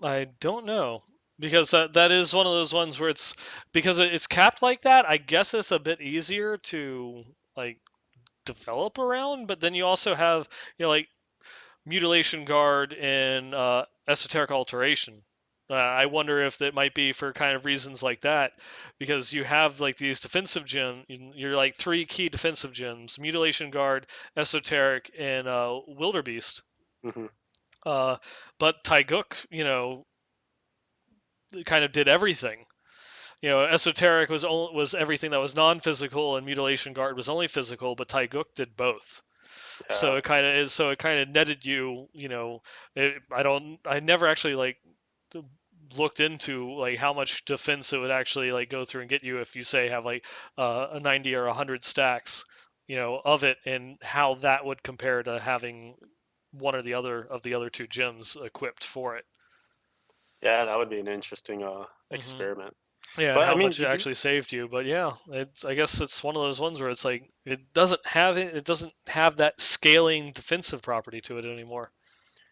I don't know because that is one of those ones where it's because it's capped like that. I guess it's a bit easier to like develop around, but then you also have like mutilation guard and esoteric alteration. I wonder if that might be for kind of reasons like that, because you have like these defensive gems. You're like three key defensive gems: mutilation guard, esoteric, and wildebeest. Hmm. Uh, but Taiguk, kind of did everything. Esoteric was everything that was non-physical, and mutilation guard was only physical. But Taiguk did both. Yeah. So it kind of netted you. I never actually like looked into like how much defense it would actually like go through and get you if you say have like a 90 or 100 stacks, of it, and how that would compare to having one or the other of the other two gems equipped for it. Yeah, that would be an interesting Hmm. experiment. Yeah, and But I how mean, much it you do actually saved you. But yeah, I guess it's one of those ones where it's like it doesn't have that scaling defensive property to it anymore.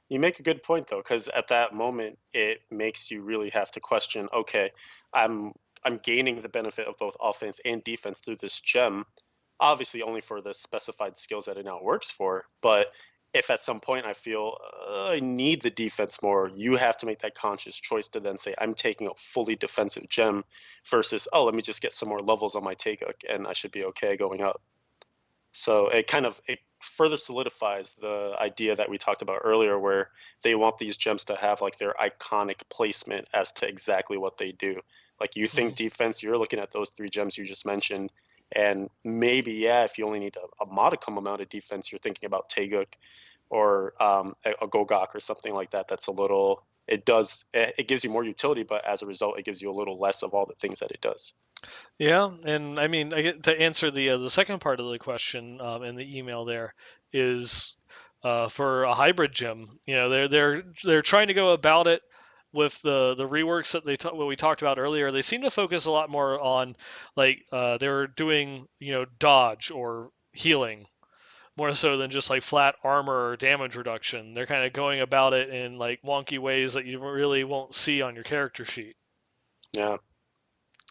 You make a good point though, because at that moment it makes you really have to question, okay, I'm I'm gaining the benefit of both offense and defense through this gem, obviously only for the specified skills that it now works for, but if at some point I feel I need the defense more, you have to make that conscious choice to then say I'm taking a fully defensive gem versus let me just get some more levels on my Taeguk and I should be okay going up. So it further solidifies the idea that we talked about earlier, where they want these gems to have like their iconic placement as to exactly what they do. Like you think Hmm. defense, you're looking at those three gems you just mentioned, and maybe yeah, if you only need a modicum amount of defense, you're thinking about Taeguk or a Gogok or something like that. That's a little. It gives you more utility, but as a result, it gives you a little less of all the things that it does. Yeah, and I mean, I get to answer the second part of the question in the email. There is for a hybrid gym. They're trying to go about it with the reworks that what we talked about earlier. They seem to focus a lot more on like they're doing dodge or healing more so than just like flat armor or damage reduction. They're kind of going about it in like wonky ways that you really won't see on your character sheet. Yeah,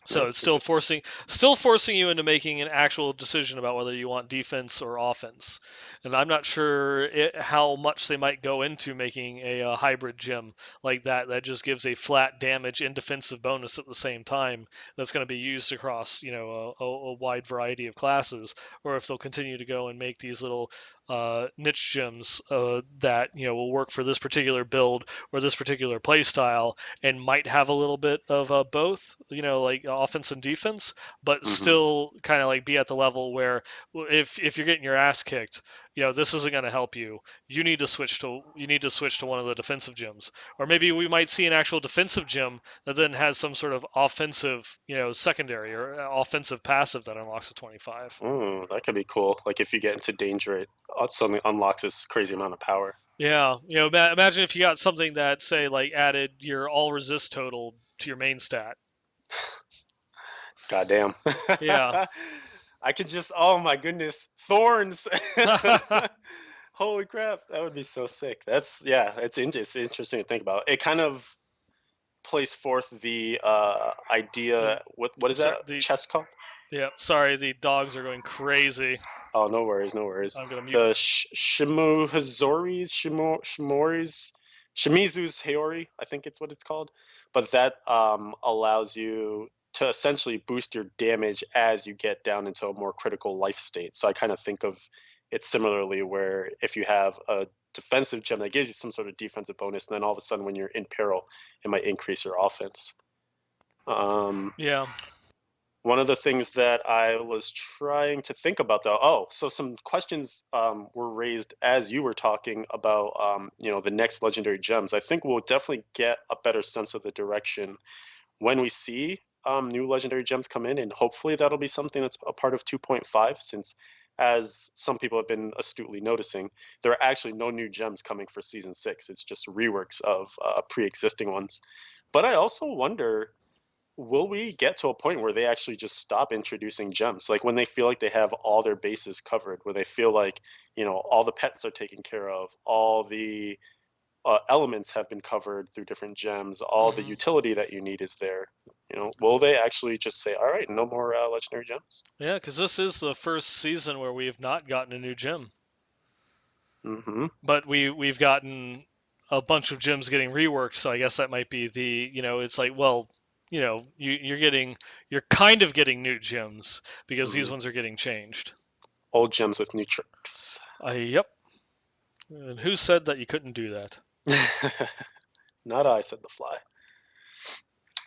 So it's that's a good. still forcing you into making an actual decision about whether you want defense or offense. And I'm not sure how much they might go into making a hybrid gym like that that just gives a flat damage and defensive bonus at the same time that's going to be used across a wide variety of classes, or if they'll continue to go and make these little niche gyms that will work for this particular build or this particular play style and might have a little bit of both, like offense and defense, but Hmm. still kind of like be at the level where if you're getting your ass kicked, this isn't going to help you. You need to switch to one of the defensive gyms, or maybe we might see an actual defensive gym that then has some sort of offensive, secondary or offensive passive that unlocks a 25. That could be cool. Like if you get into danger, it suddenly unlocks this crazy amount of power. Yeah, imagine if you got something that say like added your all resist total to your main stat. Goddamn. Yeah. I could just, oh my goodness, thorns. Holy crap, that would be so sick. That's, yeah, it's interesting to think about. It kind of plays forth the The idea. What is sorry, that chest called? the dogs are going crazy. Oh, no worries, no worries. I'm gonna mute. The Shimoris, Shimizu's Heori, I think it's what it's called. But that allows you to essentially boost your damage as you get down into a more critical life state. So I kind of think of it similarly, where if you have a defensive gem that gives you some sort of defensive bonus, and then all of a sudden when you're in peril, it might increase your offense. Um, Yeah. one of the things that I was trying to think about, though, so some questions were raised as you were talking about, the next legendary gems. I think we'll definitely get a better sense of the direction when we see new legendary gems come in, and hopefully that'll be something that's a part of 2.5, since, as some people have been astutely noticing, there are actually no new gems coming for Season 6. It's just reworks of pre-existing ones. But I also wonder, will we get to a point where they actually just stop introducing gems? Like when they feel like they have all their bases covered, where they feel like, all the pets are taken care of, all the elements have been covered through different gems, all the Hmm. utility that you need is there. Will they actually just say, all right, no more legendary gems? Yeah, because this is the first season where we have not gotten a new gym, Mm-hmm. but we've gotten a bunch of gyms getting reworked. So I guess that might be it's like, well, you're kind of getting new gyms because these Mm-hmm. ones are getting changed. Old gems with new tricks. Yep. And who said that you couldn't do that? Not I, said the fly.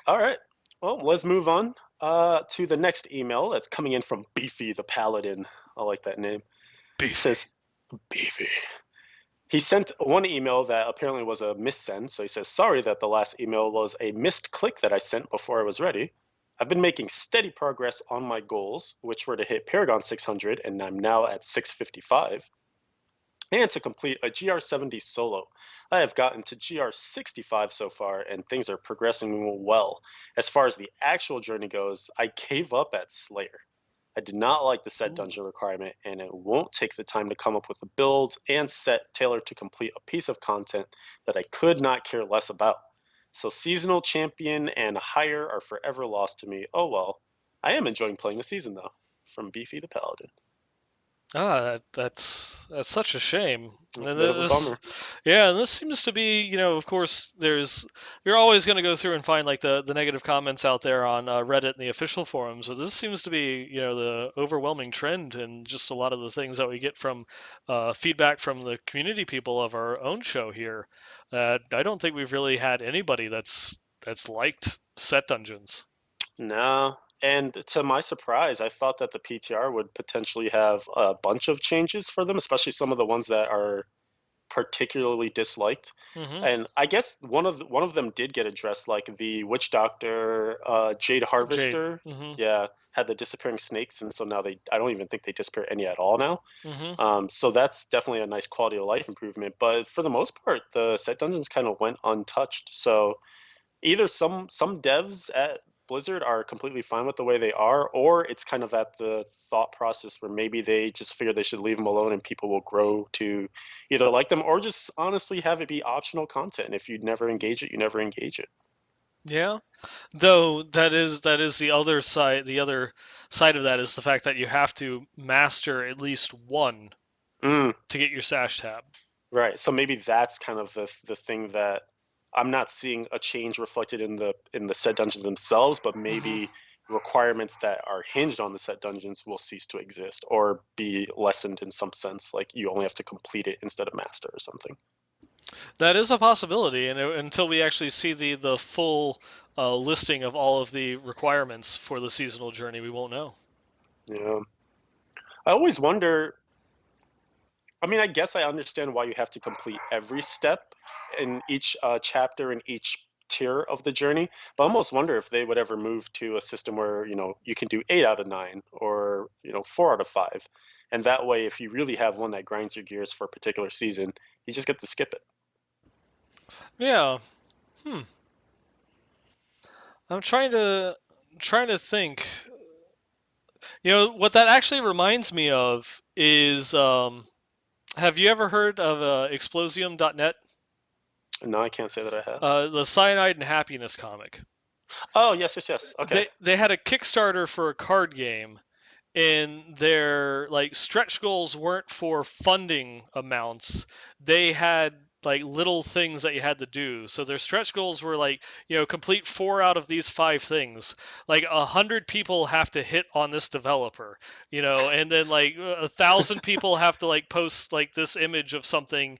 All right. Well, let's move on to the next email that's coming in from Beefy the Paladin. I like that name. He Beefy. says, Beefy. He sent one email that apparently was a missend. So he says, sorry that the last email was a missed click that I sent before I was ready. I've been making steady progress on my goals, which were to hit Paragon 600, and I'm now at 655, and to complete a GR70 solo. I have gotten to GR65 so far, and things are progressing well. As far as the actual journey goes, I gave up at Slayer. I did not like the set Ooh. dungeon requirement, and it won't take the time to come up with a build and set tailored to complete a piece of content that I could not care less about. So seasonal champion and higher are forever lost to me. Oh well. I am enjoying playing the season though. From Beefy the Paladin. That's such a shame. It's a And bit of a this, bummer. yeah, and this seems to be, of course, you're always going to go through and find like the negative comments out there on Reddit and the official forums. But this seems to be, the overwhelming trend, and just a lot of the things that we get from feedback from the community people of our own show here. I don't think we've really had anybody that's liked set dungeons. No. And to my surprise, I thought that the PTR would potentially have a bunch of changes for them, especially some of the ones that are particularly disliked. Hmm. And I guess one of them did get addressed, like the witch doctor, Jade Jade. Harvester. Hmm. Yeah, had the disappearing snakes, and so now I don't even think they disappear any at all now. Hmm. So that's definitely a nice quality of life improvement. But for the most part, the set dungeons kind of went untouched. So either some devs at Blizzard are completely fine with the way they are, or it's kind of at the thought process where maybe they just figure they should leave them alone and people will grow to either like them or just honestly have it be optional content. If you never engage it, you never engage it. Yeah. Though that is the other side. The other side of that is the fact that you have to master at least one Mm, to get your sash tab. right. So maybe that's kind of the thing that I'm not seeing a change reflected in the set dungeons themselves, but Hmm. maybe requirements that are hinged on the set dungeons will cease to exist or be lessened in some sense. Like you only have to complete it instead of master or something. That is a possibility, and until we actually see the full listing of all of the requirements for the seasonal journey, we won't know. Yeah. I always wonder. I mean, I guess I understand why you have to complete every step in each chapter in each tier of the journey, but I almost wonder if they would ever move to a system where you can do 8 out of 9 or 4 out of 5, and that way, if you really have one that grinds your gears for a particular season, you just get to skip it. Yeah. Hmm. I'm trying to think. What that actually reminds me of is have you ever heard of Explosium.net? No, I can't say that I have. The Cyanide and Happiness comic. Oh, yes, yes, yes. Okay. They had a Kickstarter for a card game, and their like stretch goals weren't for funding amounts. They had like little things that you had to do. So their stretch goals were like, complete 4 out of these 5 things. Like 100 people have to hit on this developer, and then like 1,000 people have to like post like this image of something,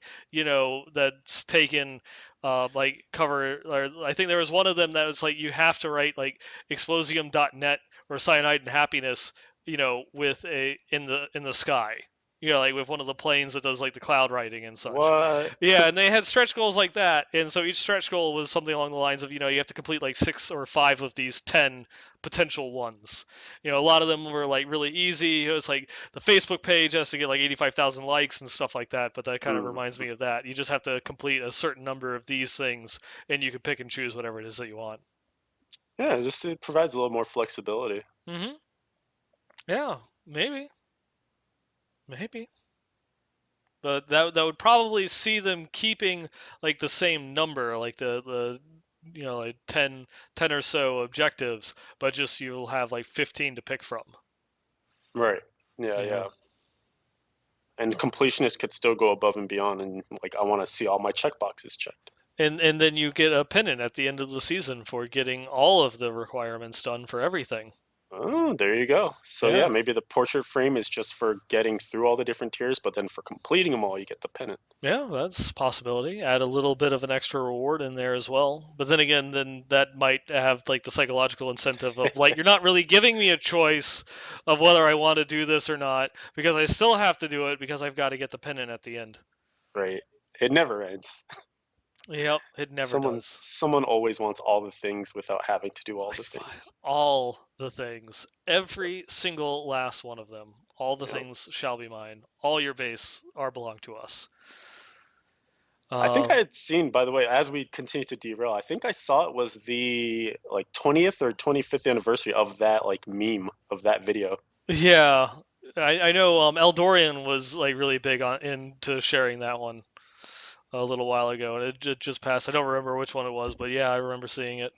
that's taken. Like cover, or I think there was one of them that was like you have to write like explosium.net or cyanide and happiness, with in the sky. Like with one of the planes that does like the cloud writing and such. What? Yeah, and they had stretch goals like that, and so each stretch goal was something along the lines of, you have to complete like 6 or 5 of these 10 potential ones. A lot of them were like really easy. It was like the Facebook page has to get like 85,000 likes and stuff like that, but that kind of Mm. reminds me of that. You just have to complete a certain number of these things, and you can pick and choose whatever it is that you want. Yeah, just it provides a little more flexibility. Mm-hmm. Yeah, maybe, maybe. But that would probably see them keeping like the same number, like the like 10 or so objectives, but just you'll have like 15 to pick from. Right. Yeah, Yeah. yeah. And completionists could still go above and beyond, and like I want to see all my checkboxes checked. And then you get a pennant at the end of the season for getting all of the requirements done for everything. Oh, there you go. So yeah, Yeah. maybe the portrait frame is just for getting through all the different tiers, but then for completing them all, you get the pennant. Yeah, that's a possibility. Add a little bit of an extra reward in there as well. But then again, then that might have like the psychological incentive of like you're not really giving me a choice of whether I want to do this or not because I still have to do it because I've got to get the pennant at the end. Right. It never ends. Yep, it never does. Someone always wants all the things without having to do all the Always fine. things. All the things, every single last one of them. All the Yeah. things shall be mine. All your base are belong to us. I think I Um, had seen, by the way, as we continue to derail, I think I saw it was the like 20th or 25th anniversary of that like meme of that video. yeah, I know. Eldorian was like really big on into sharing that one a little while ago, and it just passed. I don't remember which one it was, but yeah, I remember seeing it.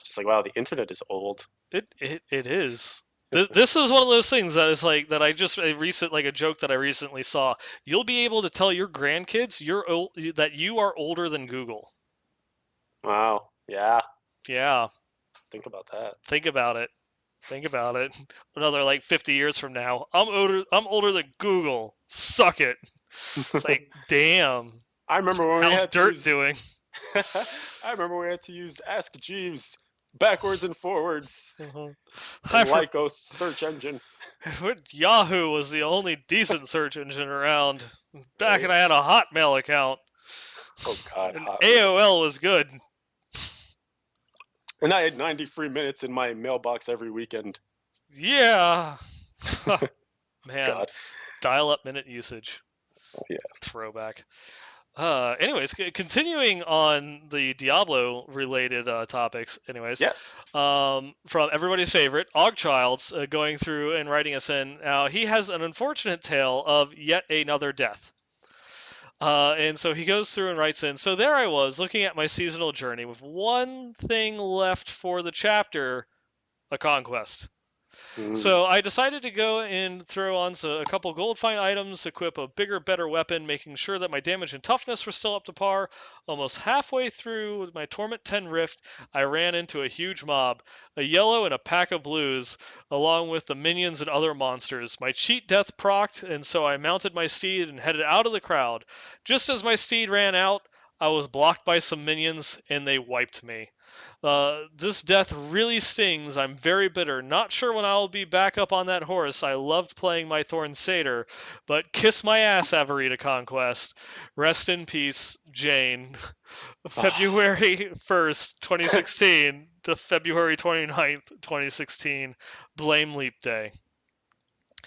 Just like, wow, the internet is old. It is. This is one of those things that is like that I just a recent like a joke that I recently saw. You'll be able to tell your grandkids that you are older than Google. Wow. Yeah. Yeah, Think about that. think about it. Think about it. Another like 50 years from now, I'm older. I'm older than Google. Suck it. Like, damn. I remember when we How's had to Dirt use doing? I remember we had to use Ask Jeeves backwards and forwards Uh-huh. and I Lycos search engine. Yahoo was the only decent search engine around back Right? when I had a Hotmail account, Oh God, and Hotmail. AOL was good. And I had 90 free minutes in my mailbox every weekend. Yeah, man, God. dial-up minute usage Oh, yeah. throwback. Anyways, continuing on the Diablo related topics. Anyways, Yes. from everybody's favorite, Ogchilds, going through and writing us in. Now he has an unfortunate tale of yet another death. And so he goes through and writes in. So there I was looking at my seasonal journey with one thing left for the chapter, a conquest. Mm. So I decided to go and throw on a couple gold fine items, equip a bigger, better weapon, making sure that my damage and toughness were still up to par. Almost halfway through my Torment 10 Rift, I ran into a huge mob, a yellow and a pack of blues, along with the minions and other monsters. My cheat death procced, and so I mounted my steed and headed out of the crowd. Just as my steed ran out, I was blocked by some minions, and they wiped me. This death really stings. I'm very bitter. Not sure when I'll be back up on that horse. I loved playing my Thorn Satyr, but kiss my ass, Avarita Conquest. Rest in peace, Jane. Oh. February 1st, 2016 to February 29th, 2016. Blame Leap Day.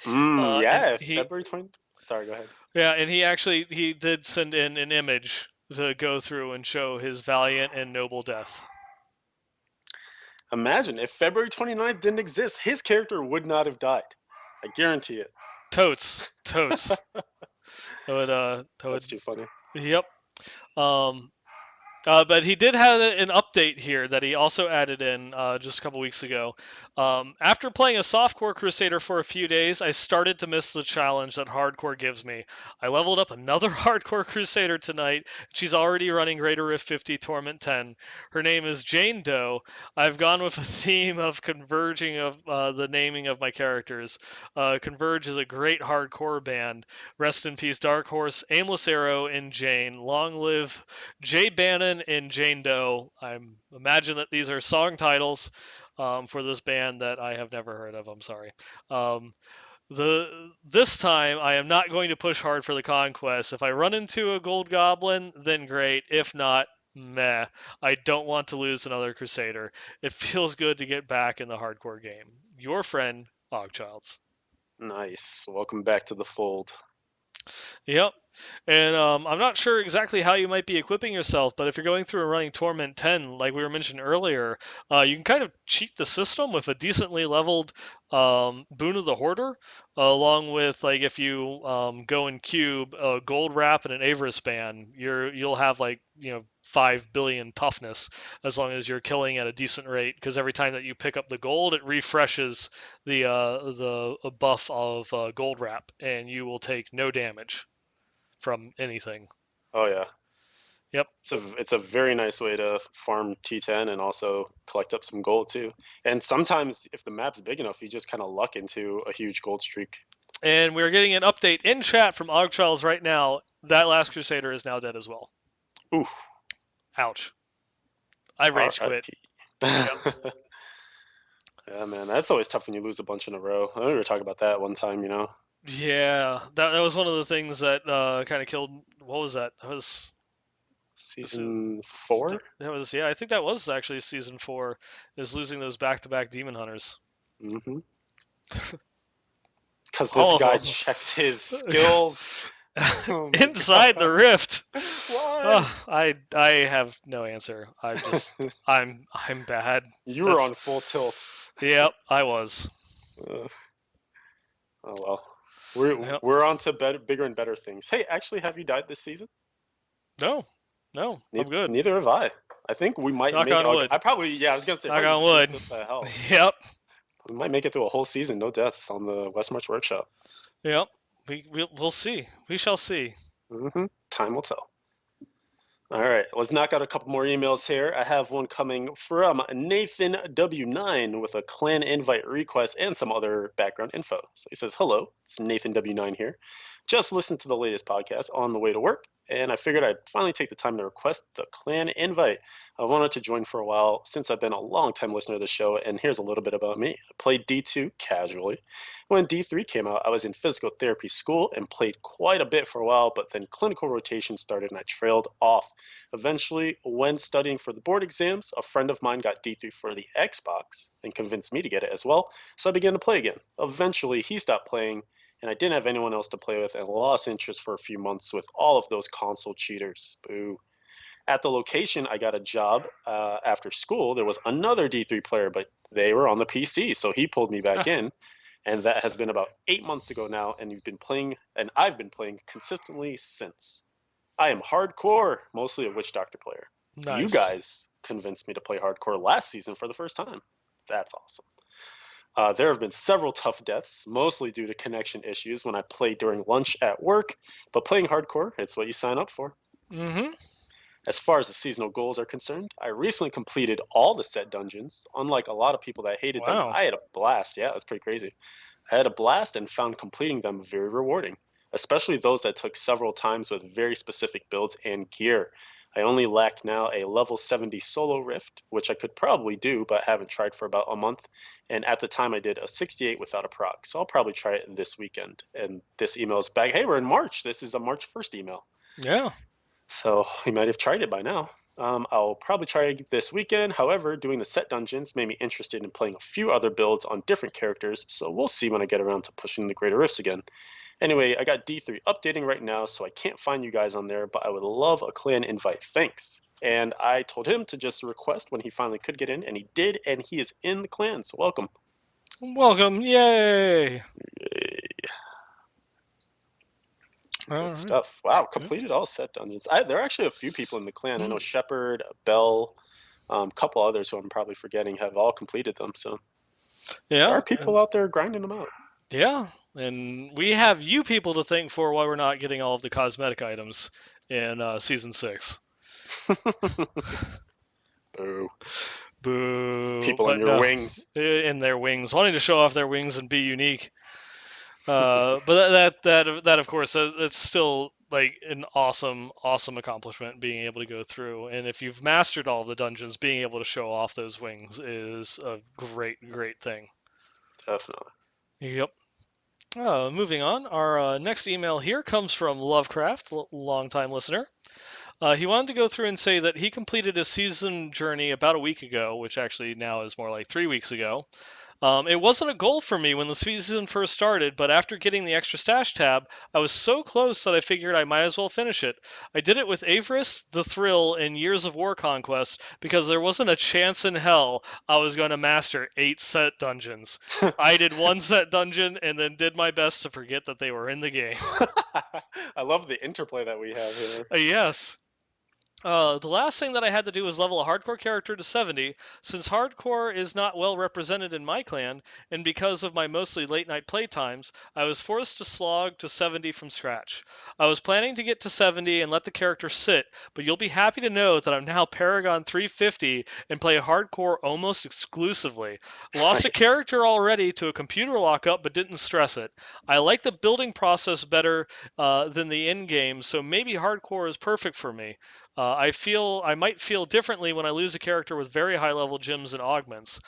And Yeah, he, February 20. Sorry, go ahead. yeah, and he did send in an image to go through and show his valiant and noble death. Imagine if February 29th didn't exist, his character would not have died. I guarantee it. Totes, totes. That That's would, too funny. yep. Um, but he did have an update here that he also added in just a couple weeks ago. After playing a softcore Crusader for a few days, I started to miss the challenge that hardcore gives me. I leveled up another hardcore Crusader tonight. She's already running Greater Rift 50 Torment 10. Her name is Jane Doe. I've gone with a theme of converging of the naming of my characters. Converge is a great hardcore band. Rest in peace, Dark Horse, Aimless Arrow, and Jane. Long live Jay Bannon and Jane Doe. I imagine that these are song titles for this band that I have never heard of. I'm sorry. Um, this time I am not going to push hard for the conquest. If I run into a gold goblin, then great. If not, meh. I don't want to lose another Crusader. It feels good to get back in the hardcore game. Your friend, Ogchilds. Nice. Welcome back to the fold. Yep. And I'm not sure exactly how you might be equipping yourself, but if you're going through and running Torment 10, like we were mentioning earlier, you can kind of cheat the system with a decently leveled Boon of the Hoarder, along with like if you go and cube a Gold Wrap and an Avarice Band, you'll have like 5 billion toughness as long as you're killing at a decent rate. Because every time that you pick up the gold, it refreshes the buff of Gold Wrap, and you will take no damage from anything. Oh yeah, Yep. it's a very nice way to farm T10 and also collect up some gold too. And sometimes if the map's big enough, you just kind of luck into a huge gold streak. And we're getting an update in chat from Ogchiles right now. That last Crusader is now dead as well. Ooh, Ouch. I rage quit. R.I.P. Yep. Yeah, man, that's always tough when you lose a bunch in a row. I think we were talking about that one time, you know. Yeah, that was one of the things that kind of killed. What was that? Season 4? That was yeah. I think that was actually season 4. Is losing those back-to-back demon hunters. Mm-hmm. Because this All guy of checks his them. skills. Oh my Inside the god. rift. Why? Oh, I have no answer. I'm bad. You were That's on full tilt. Yep, I was. Uh, oh well. We're Yep. we're on to bigger and better things. Hey, actually, have you died this season? No, no, I'm good. Neither have I. I think we might Knock make. on wood. I probably, yeah. I was gonna say Knock probably on just jinxed wood. us to hell. Yep. We might make it through a whole season, no deaths on the Westmarch workshop. Yep. We'll see. We shall see. Time will tell. All right, let's knock out a couple more emails here. I have one coming from Nathan W9 with a clan invite request and some other background info. So he says, "Hello, it's Nathan W9 here. Just listened to the latest podcast on the way to work, and I figured I'd finally take the time to request the clan invite. I wanted to join for a while since I've been a long-time listener to the show, and here's a little bit about me. I played D2 casually. When D3 came out, I was in physical therapy school and played quite a bit for a while, but then clinical rotation started and I trailed off. Eventually, when studying for the board exams, a friend of mine got D3 for the Xbox and convinced me to get it as well, so I began to play again. Eventually, he stopped playing, and I didn't have anyone else to play with and lost interest for a few months with all of those console cheaters. Boo. At the location, I got a job after school. There was another D3 player, but they were on the PC, so he pulled me back in. And that has been about 8 months ago now, and I've been playing consistently since. I am hardcore, mostly a Witch Doctor player. You Nice. guys convinced me to play hardcore last season for the first time. That's awesome. There have been several tough deaths, mostly due to connection issues when I played during lunch at work, but playing hardcore, it's what you sign up for. Mm-hmm. As far as the seasonal goals are concerned, I recently completed all the set dungeons. Unlike a lot of people that hated them, Wow. I had a blast. Yeah, that's pretty crazy. I had a blast and found completing them very rewarding, especially those that took several times with very specific builds and gear. I only lack now a level 70 solo rift, which I could probably do, but haven't tried for about a month. And at the time, I did a 68 without a proc, so I'll probably try it this weekend. And this email is back. Hey, we're in March. This is a March 1st email. Yeah. So he might have tried it by now. I'll probably try it this weekend. However, doing the set dungeons made me interested in playing a few other builds on different characters, so we'll see when I get around to pushing the Greater Rifts again. Anyway, I got D3 updating right now, so I can't find you guys on there, but I would love a clan invite. Thanks. And I told him to just request when he finally could get in, and he did, and he is in the clan, so welcome. Welcome. Yay. Yay. All Good right. stuff. Wow, Yep. completed all set dungeons. There are actually a few people in the clan. I know Mm. Shepard, Bell, a couple others who I'm probably forgetting have all completed them. So there Yeah. are people out there grinding them out. Yeah. And we have you people to thank for why we're not getting all of the cosmetic items in season 6. Boo. Boo. People in But your no, wings. in their wings, wanting to show off their wings and be unique. But that of course that's still like an awesome accomplishment being able to go through. And if you've mastered all the dungeons, being able to show off those wings is a great thing. Definitely. Yep. Moving on, our next email here comes from Lovecraft, longtime listener. He wanted to go through and say that he completed a season journey about a week ago, which actually now is more like 3 weeks ago. It wasn't a goal for me when the season first started, but after getting the extra stash tab, I was so close that I figured I might as well finish it. I did it with Avarice, The Thrill, and Years of War Conquest because there wasn't a chance in hell I was going to master 8 set dungeons. I did one set dungeon and then did my best to forget that they were in the game. I love the interplay that we have here. Yes. The last thing that I had to do was level a hardcore character to 70, since hardcore is not well represented in my clan, and because of my mostly late night playtimes, I was forced to slog to 70 from scratch. I was planning to get to 70 and let the character sit, but you'll be happy to know that I'm now Paragon 350 and play hardcore almost exclusively. Locked a Nice. character already to a computer lockup, but didn't stress it. I like the building process better than the end game, so maybe hardcore is perfect for me. I might feel differently when I lose a character with very high level gems and augments.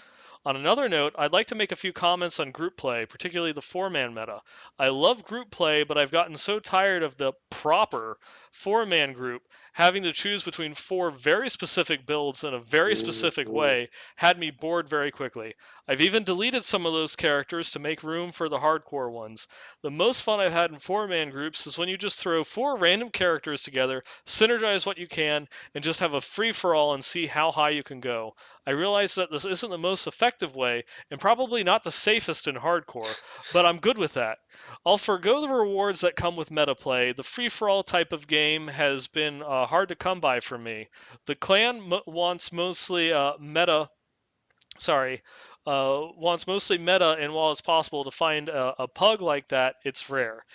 On another note, I'd like to make a few comments on group play, particularly the 4-man meta. I love group play, but I've gotten so tired of the proper 4-man group having to choose between 4 very specific builds in a very specific Mhm. way had me bored very quickly. I've even deleted some of those characters to make room for the hardcore ones. The most fun I've had in 4-man groups is when you just throw 4 random characters together, synergize what you can, and just have a free for all and see how high you can go. I realize that this isn't the most effective way, and probably not the safest in hardcore, but I'm good with that. I'll forego the rewards that come with meta play. The free for all type of game has been hard to come by for me. The clan wants mostly sorry, wants mostly meta, and while it's possible to find a pug like that, it's rare.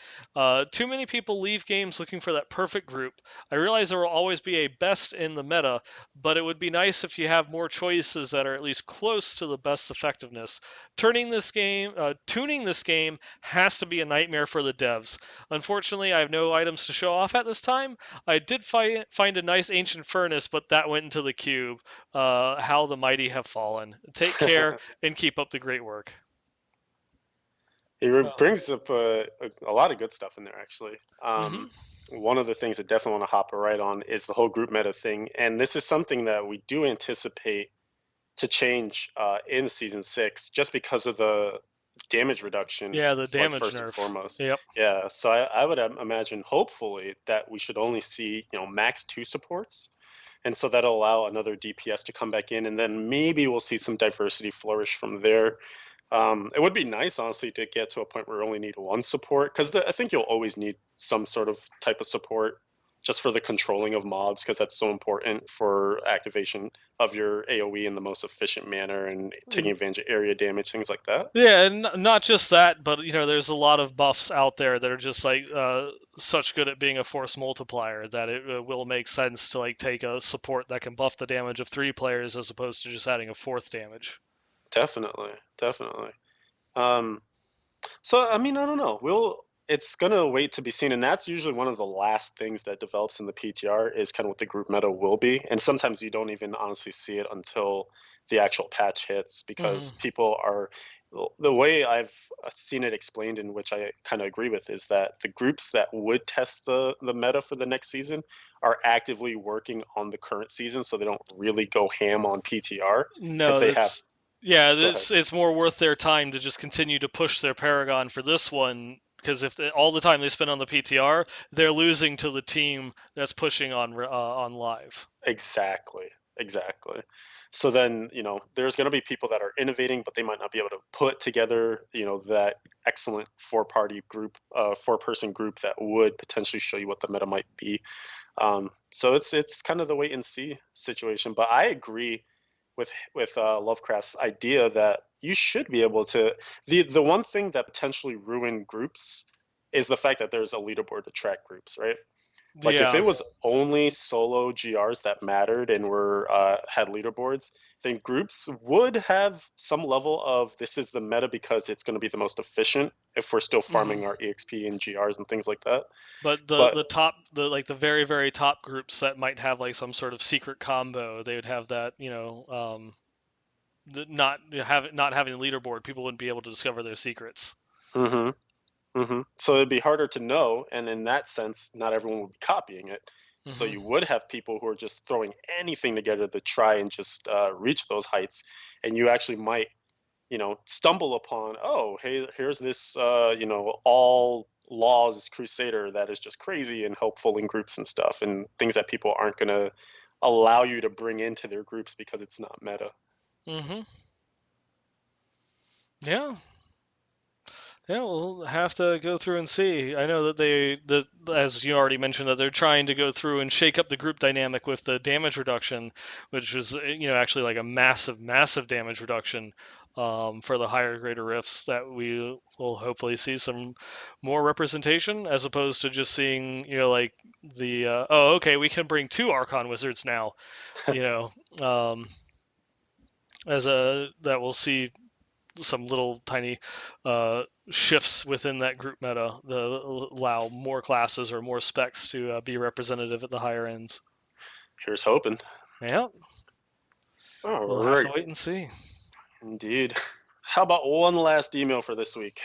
Too many people leave games looking for that perfect group. I realize there will always be a best in the meta, but it would be nice if you have more choices that are at least close to the best effectiveness. Tuning this game has to be a nightmare for the devs. Unfortunately, I have no items to show off at this time. I did find a nice ancient furnace, but that went into the cube. How the mighty have fallen. Take care and keep up the great work. It Oh. brings up a lot of good stuff in there, actually. Hmm. One of the things I definitely want to hop right on is the whole group meta thing, and this is something that we do anticipate to change in season 6, just because of the damage reduction, Yeah, the like damage first and nerf. foremost. Yep. Yeah, so I would imagine, hopefully, that we should only see max 2 supports, and so that'll allow another DPS to come back in, and then maybe we'll see some diversity flourish from there. It would be nice, honestly, to get to a point where we only need 1 support, because I think you'll always need some sort of type of support just for the controlling of mobs, because that's so important for activation of your AoE in the most efficient manner and taking advantage of area damage, things like that. Yeah, and not just that, but there's a lot of buffs out there that are just like such good at being a force multiplier that it will make sense to like take a support that can buff the damage of 3 players as opposed to just adding a fourth damage. Definitely, definitely. Um, So I mean, I don't know. It's gonna wait to be seen, and that's usually one of the last things that develops in the PTR is kind of what the group meta will be. And sometimes you don't even honestly see it until the actual patch hits, because Hmm. people are the way I've seen it explained, in which I kind of agree with, is that the groups that would test the meta for the next season are actively working on the current season, so they don't really go ham on PTR because No, they that have. yeah, Go ahead. it's more worth their time to just continue to push their Paragon for this one because if all the time they spend on the PTR, they're losing to the team that's pushing on live. Exactly, exactly. So then, there's going to be people that are innovating, but they might not be able to put together, that excellent four-person group that would potentially show you what the meta might be. So it's kind of the wait and see situation. But I agree with Lovecraft's idea that you should be able to. The one thing that potentially ruin groups is the fact that there's a leaderboard to track groups, right? Like if Yeah. it was only solo GRs that mattered and were had leaderboards, then groups would have some level of this is the meta because it's going to be the most efficient if we're still Hmm. farming our EXP and GRs and things like that. But the But the top the very very top groups that might have like some sort of secret combo, they would have that not having a leaderboard, people wouldn't be able to discover their secrets. hmm so it'd be harder to know, and in that sense, not everyone would be copying it. So Hmm. you would have people who are just throwing anything together to try and just reach those heights, and you actually might stumble upon, oh, hey, here's this, all laws crusader that is just crazy and helpful in groups and stuff, and things that people aren't going to allow you to bring into their groups because it's not meta. Mm-hmm. Yeah. Yeah, we'll have to go through and see. I know that as you already mentioned, that they're trying to go through and shake up the group dynamic with the damage reduction, which is, actually like a massive, massive damage reduction for the higher greater rifts that we will hopefully see some more representation as opposed to just seeing, like the, oh, okay, we can bring 2 Archon Wizards now, you know, um, that we'll see some little tiny shifts within that group meta that allow more classes or more specs to be representative at the higher ends. Here's hoping. Yeah, All we'll have to right. wait and see. Indeed. How about one last email for this week?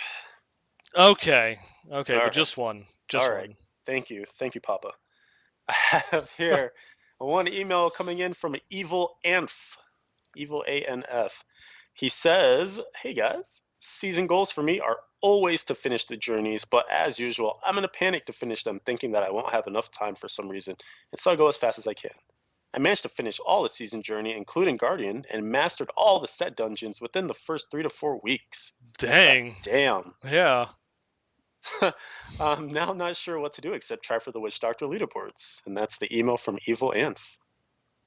Okay, All but right. just one, All just right. one. Thank you. Thank you, Papa. I have here one email coming in from Evil Anf. Evil ANF. He says, "Hey guys, season goals for me are always to finish the journeys, but as usual, I'm in a panic to finish them, thinking that I won't have enough time for some reason, and so I go as fast as I can. I managed to finish all the season journey, including Guardian, and mastered all the set dungeons within the first 3 to 4 weeks. God Dang. damn. Yeah. I'm now not sure what to do except try for the Witch Doctor leaderboards." And that's the email from Evil Anf.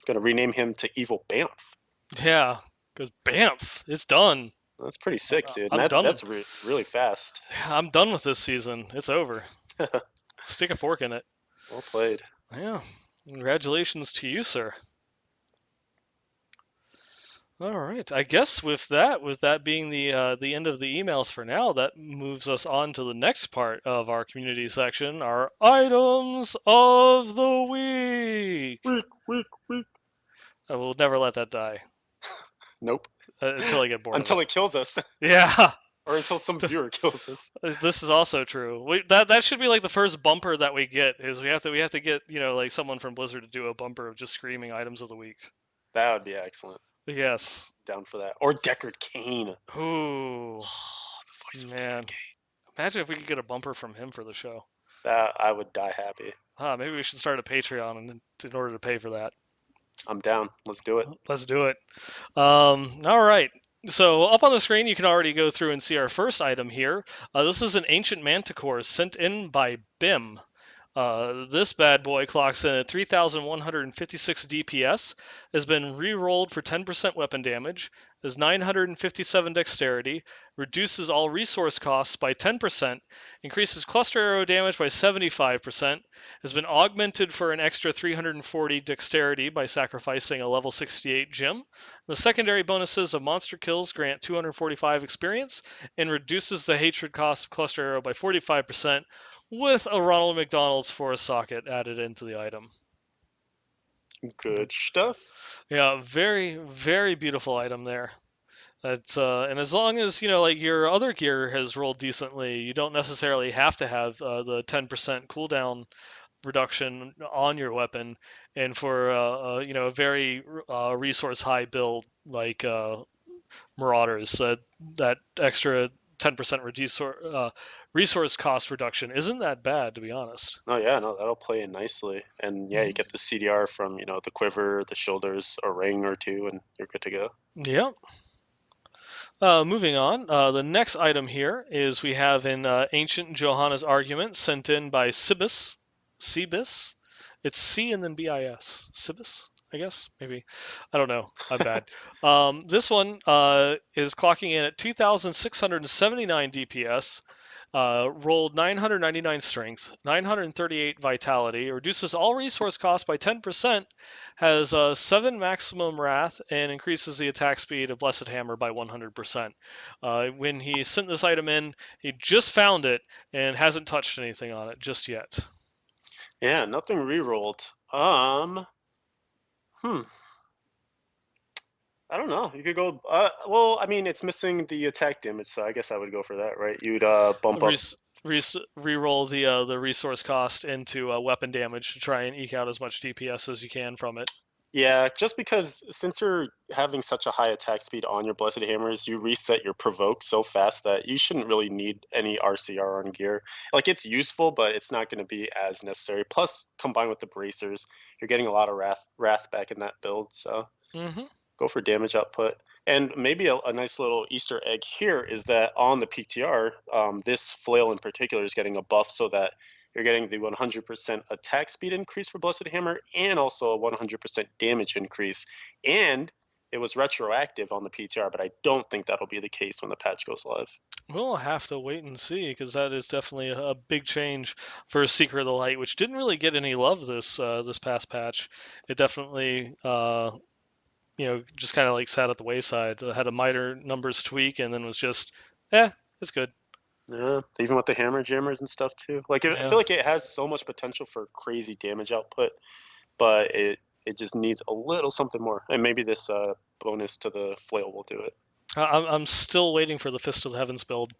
Gonna rename him to Evil Bamf. Yeah. Because bamf, it's done. That's pretty sick, dude. And I'm that's done. that's really fast. I'm done with this season. It's over. Stick a fork in it. Well played. Yeah. Congratulations to you, sir. All right. I guess with that being the end of the emails for now, that moves us on to the next part of our community section, our items of the week. Weak, weak, weak. I will never let that die Nope. until I get bored of it. Until it kills us, Yeah, or until some viewer kills us. this is also true. That should be like the first bumper that we get is we have to get like someone from Blizzard to do a bumper of just screaming items of the week. That would be excellent. Yes. Down for that. Or Deckard Cain. Ooh, The voice of Deckard man. Cain. Imagine if we could get a bumper from him for the show. That I would die happy. Maybe we should start a Patreon in order to pay for that. I'm down. Let's do it. Let's do it. All right. So up on the screen, you can already go through and see our first item here. This is an ancient manticore sent in by Bim. This bad boy clocks in at 3,156 DPS, has been re-rolled for 10% weapon damage, has 957 dexterity, reduces all resource costs by 10%, increases cluster arrow damage by 75%, has been augmented for an extra 340 dexterity by sacrificing a level 68 gem. The secondary bonuses of monster kills grant 245 experience and reduces the hatred cost of cluster arrow by 45%, with a Ronald McDonald's for a socket added into the item. Good stuff. Yeah, very, very beautiful item there. And as long as like your other gear has rolled decently, you don't necessarily have to have the 10% cooldown reduction on your weapon. And for a very resource high build like Marauders, that extra 10% resource cost reduction isn't that bad, to be honest. Oh yeah, no, that'll play in nicely. And yeah, you get the CDR from, the quiver, the shoulders, a ring or two, and you're good to go. Yep. Moving on, the next item here is we have an ancient Johanna's argument sent in by Sibis. Cibis? It's C and then BIS. Cibis, I guess? Maybe. I don't know. I'm bad. This one is clocking in at 2,679 DPS, rolled 999 strength, 938 vitality, reduces all resource costs by 10%, has 7 maximum wrath, and increases the attack speed of Blessed Hammer by 100%. When he sent this item in, he just found it and hasn't touched anything on it just yet. Yeah, nothing re-rolled. Hmm. I don't know. You could go. Well, I mean, it's missing the attack damage, so I guess I would go for that, right? You'd bump up. Reroll the resource cost into weapon damage to try and eke out as much DPS as you can from it. Yeah, just because since you're having such a high attack speed on your Blessed Hammers, you reset your provoke so fast that you shouldn't really need any RCR on gear. Like, it's useful, but it's not going to be as necessary. Plus, combined with the bracers, you're getting a lot of wrath back in that build, so Mm-hmm. go for damage output. And maybe a nice little Easter egg here is that on the PTR, this flail in particular is getting a buff so that you're getting the 100% attack speed increase for Blessed Hammer and also a 100% damage increase. And it was retroactive on the PTR, but I don't think that'll be the case when the patch goes live. We'll have to wait and see because that is definitely a big change for Secret of the Light, which didn't really get any love this past patch. It definitely just kind of like sat at the wayside. It had a minor numbers tweak and then was just, it's good. Yeah, even with the hammer jammers and stuff too. Like I Yeah. feel like it has so much potential for crazy damage output, but it just needs a little something more. And maybe this bonus to the flail will do it. I'm still waiting for the Fist of the Heavens build.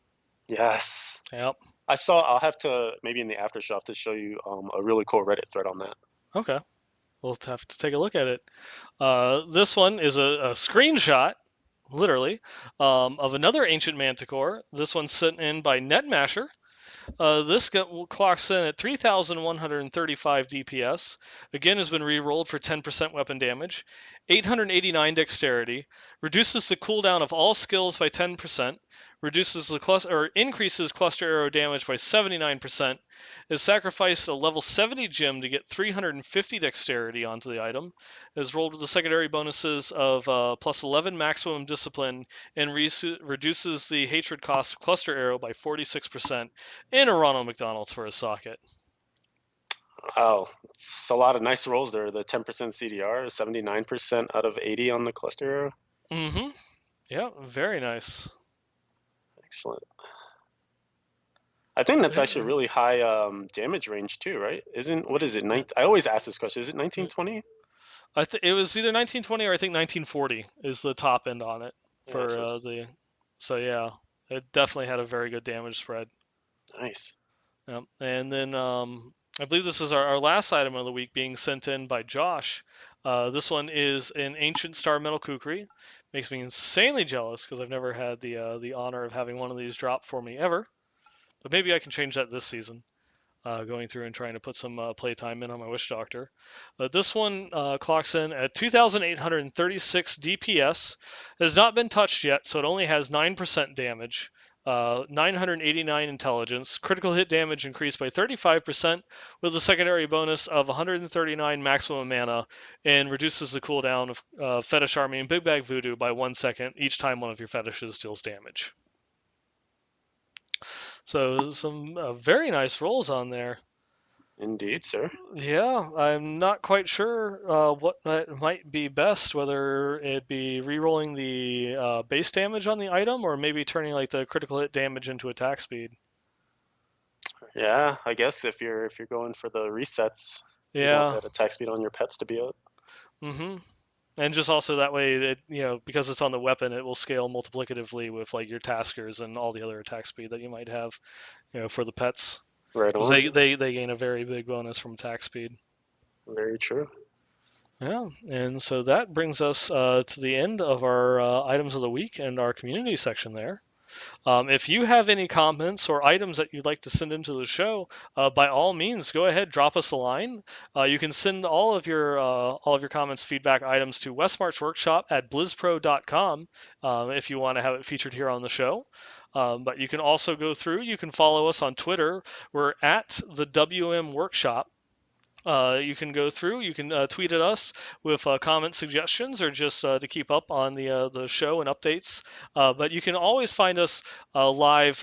Yes. Yep. I saw. I'll have to maybe in the aftershow to show you a really cool Reddit thread on that. Okay. We'll have to take a look at it. This one is a screenshot, literally, of another ancient manticore. This one's sent in by Netmasher. This clocks in at 3,135 DPS. Again, has been re-rolled for 10% weapon damage, 889 dexterity, reduces the cooldown of all skills by 10%, reduces the increases cluster arrow damage by 79%. Is sacrificed a level 70 gem to get 350 dexterity onto the item. Is rolled with the secondary bonuses of plus 11 maximum discipline and reduces the hatred cost of cluster arrow by 46%. And a Ronald McDonald's for a socket. Wow, it's a lot of nice rolls there. The 10% CDR, 79% out of 80 on the cluster arrow. Mm-hmm. Yeah, very nice. Excellent. I think that's actually Yeah. really high damage range too, right? Isn't what is it? I always ask this question. Is it 1920? It was either 1920 or I think 1940 is the top end on it Yeah, for so it's the. So yeah, it definitely had a very good damage spread. nice. Yep. And then I believe this is our last item of the week being sent in by Josh. This one is an ancient star metal kukri. Makes me insanely jealous because I've never had the honor of having one of these drop for me ever. But maybe I can change that this season. Going through and trying to put some playtime in on my Wish Doctor. This one clocks in at 2,836 DPS. Has not been touched yet, so it only has 9% damage. 989 intelligence. Critical hit damage increased by 35% with a secondary bonus of 139 maximum mana and reduces the cooldown of Fetish Army and Big Bag Voodoo by 1 second each time one of your fetishes deals damage. So some very nice rolls on there. Indeed, sir. Yeah, I'm not quite sure what might be best, whether it be re-rolling the base damage on the item or maybe turning like the critical hit damage into attack speed. Yeah, I guess if you're going for the resets, you'd want Yeah. that attack speed on your pets to be up. Mm-hmm. And just also that way that because it's on the weapon, it will scale multiplicatively with like your taskers and all the other attack speed that you might have, for the pets, Right because on. they gain a very big bonus from attack speed. Very true. Yeah, and so that brings us to the end of our items of the week and our community section there. If you have any comments or items that you'd like to send into the show, by all means, go ahead, drop us a line. You can send all of your comments, feedback, items to Westmarch Workshop at blizzpro.com if you want to have it featured here on the show. But you can also go through. You can follow us on Twitter. We're at the WM Workshop. You can go through. You can tweet at us with comment suggestions or just to keep up on the show and updates. But you can always find us live.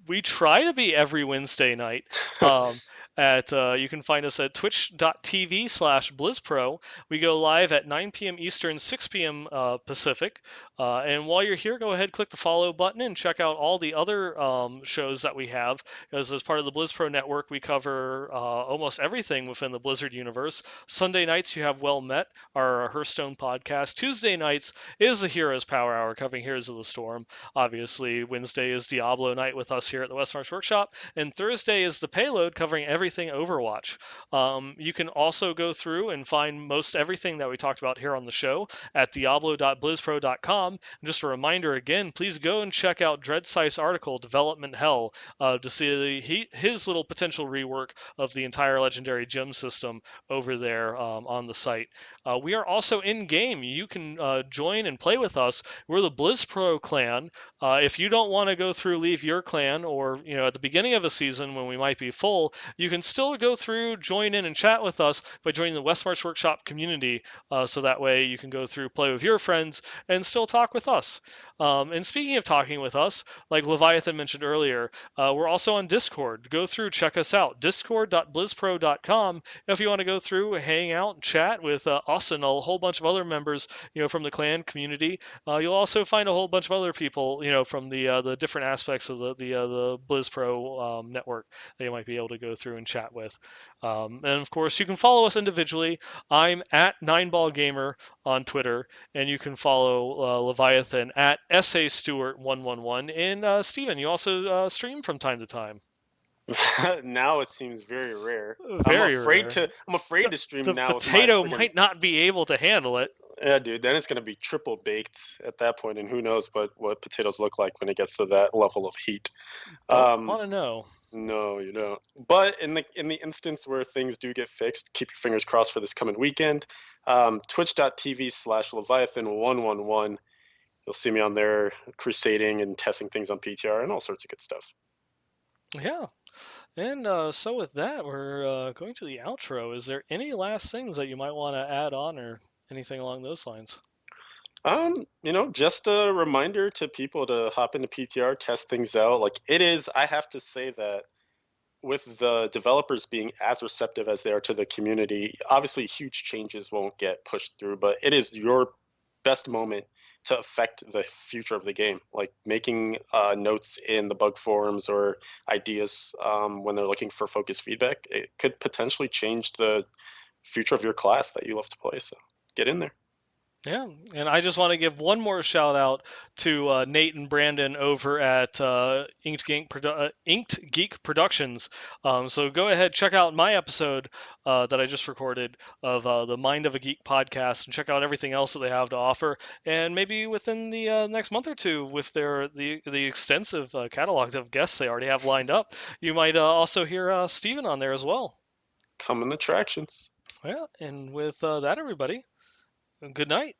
We try to be every Wednesday night. Um, at You can find us at twitch.tv/blizzpro. We go live at 9 p.m. Eastern, 6 p.m. Pacific. And while you're here, go ahead, click the follow button, and check out all the other shows that we have. Because as part of the BlizzPro network, we cover almost everything within the Blizzard universe. Sunday nights, you have Well Met, our Hearthstone podcast. Tuesday nights is the Heroes Power Hour, covering Heroes of the Storm. Obviously, Wednesday is Diablo night with us here at the Westmarch Workshop, and Thursday is the Payload, covering everything everything Overwatch. You can also go through and find most everything that we talked about here on the show at diablo.blizzpro.com. And just a reminder again, please go and check out Dreadsice's article, Development Hell, to see his little potential rework of the entire Legendary Gem system over there on the site. We are also in game. You can join and play with us. We're the BlizzPro clan. If you don't want to go through leave your clan, or at the beginning of a season when we might be full, you can still go through, join in, and chat with us by joining the Westmarch Workshop community. So that way you can go through, play with your friends, and still talk with us. And speaking of talking with us, like Leviathan mentioned earlier, we're also on Discord. Go through, check us out, discord.blizzpro.com. If you want to go through, hang out, and chat with us and a whole bunch of other members, from the clan community. You'll also find a whole bunch of other people, from the different aspects of the BlizzPro network that you might be able to go through and chat with. And of course, you can follow us individually. I'm at NineBallGamer on Twitter, and you can follow Leviathan at SAStewart111. And Steven, you also stream from time to time. Now it seems very rare. I'm Very afraid rare. to. I'm afraid to stream The now with my potato friggin' might not be able to handle it. yeah, dude. Then it's gonna be triple baked at that point, and who knows what potatoes look like when it gets to that level of heat. Don't Um, want to know. no, you don't. But in the instance where things do get fixed, keep your fingers crossed for this coming weekend. Twitch.tv/Leviathan111. You'll see me on there crusading and testing things on PTR and all sorts of good stuff. Yeah. And so with that, we're going to the outro. Is there any last things that you might want to add on or anything along those lines? Just a reminder to people to hop into PTR, test things out. Like it is, I have to say that with the developers being as receptive as they are to the community, obviously huge changes won't get pushed through, but it is your best moment to affect the future of the game. Like making notes in the bug forums or ideas when they're looking for focused feedback, it could potentially change the future of your class that you love to play. So get in there. Yeah, and I just want to give one more shout out to Nate and Brandon over at Inked Geek Productions. So go ahead, check out my episode that I just recorded of the Mind of a Geek podcast, and check out everything else that they have to offer. And maybe within the next month or two, with the extensive catalog of guests they already have lined up, you might also hear Steven on there as well. Coming attractions. Yeah, and with that, everybody, good night.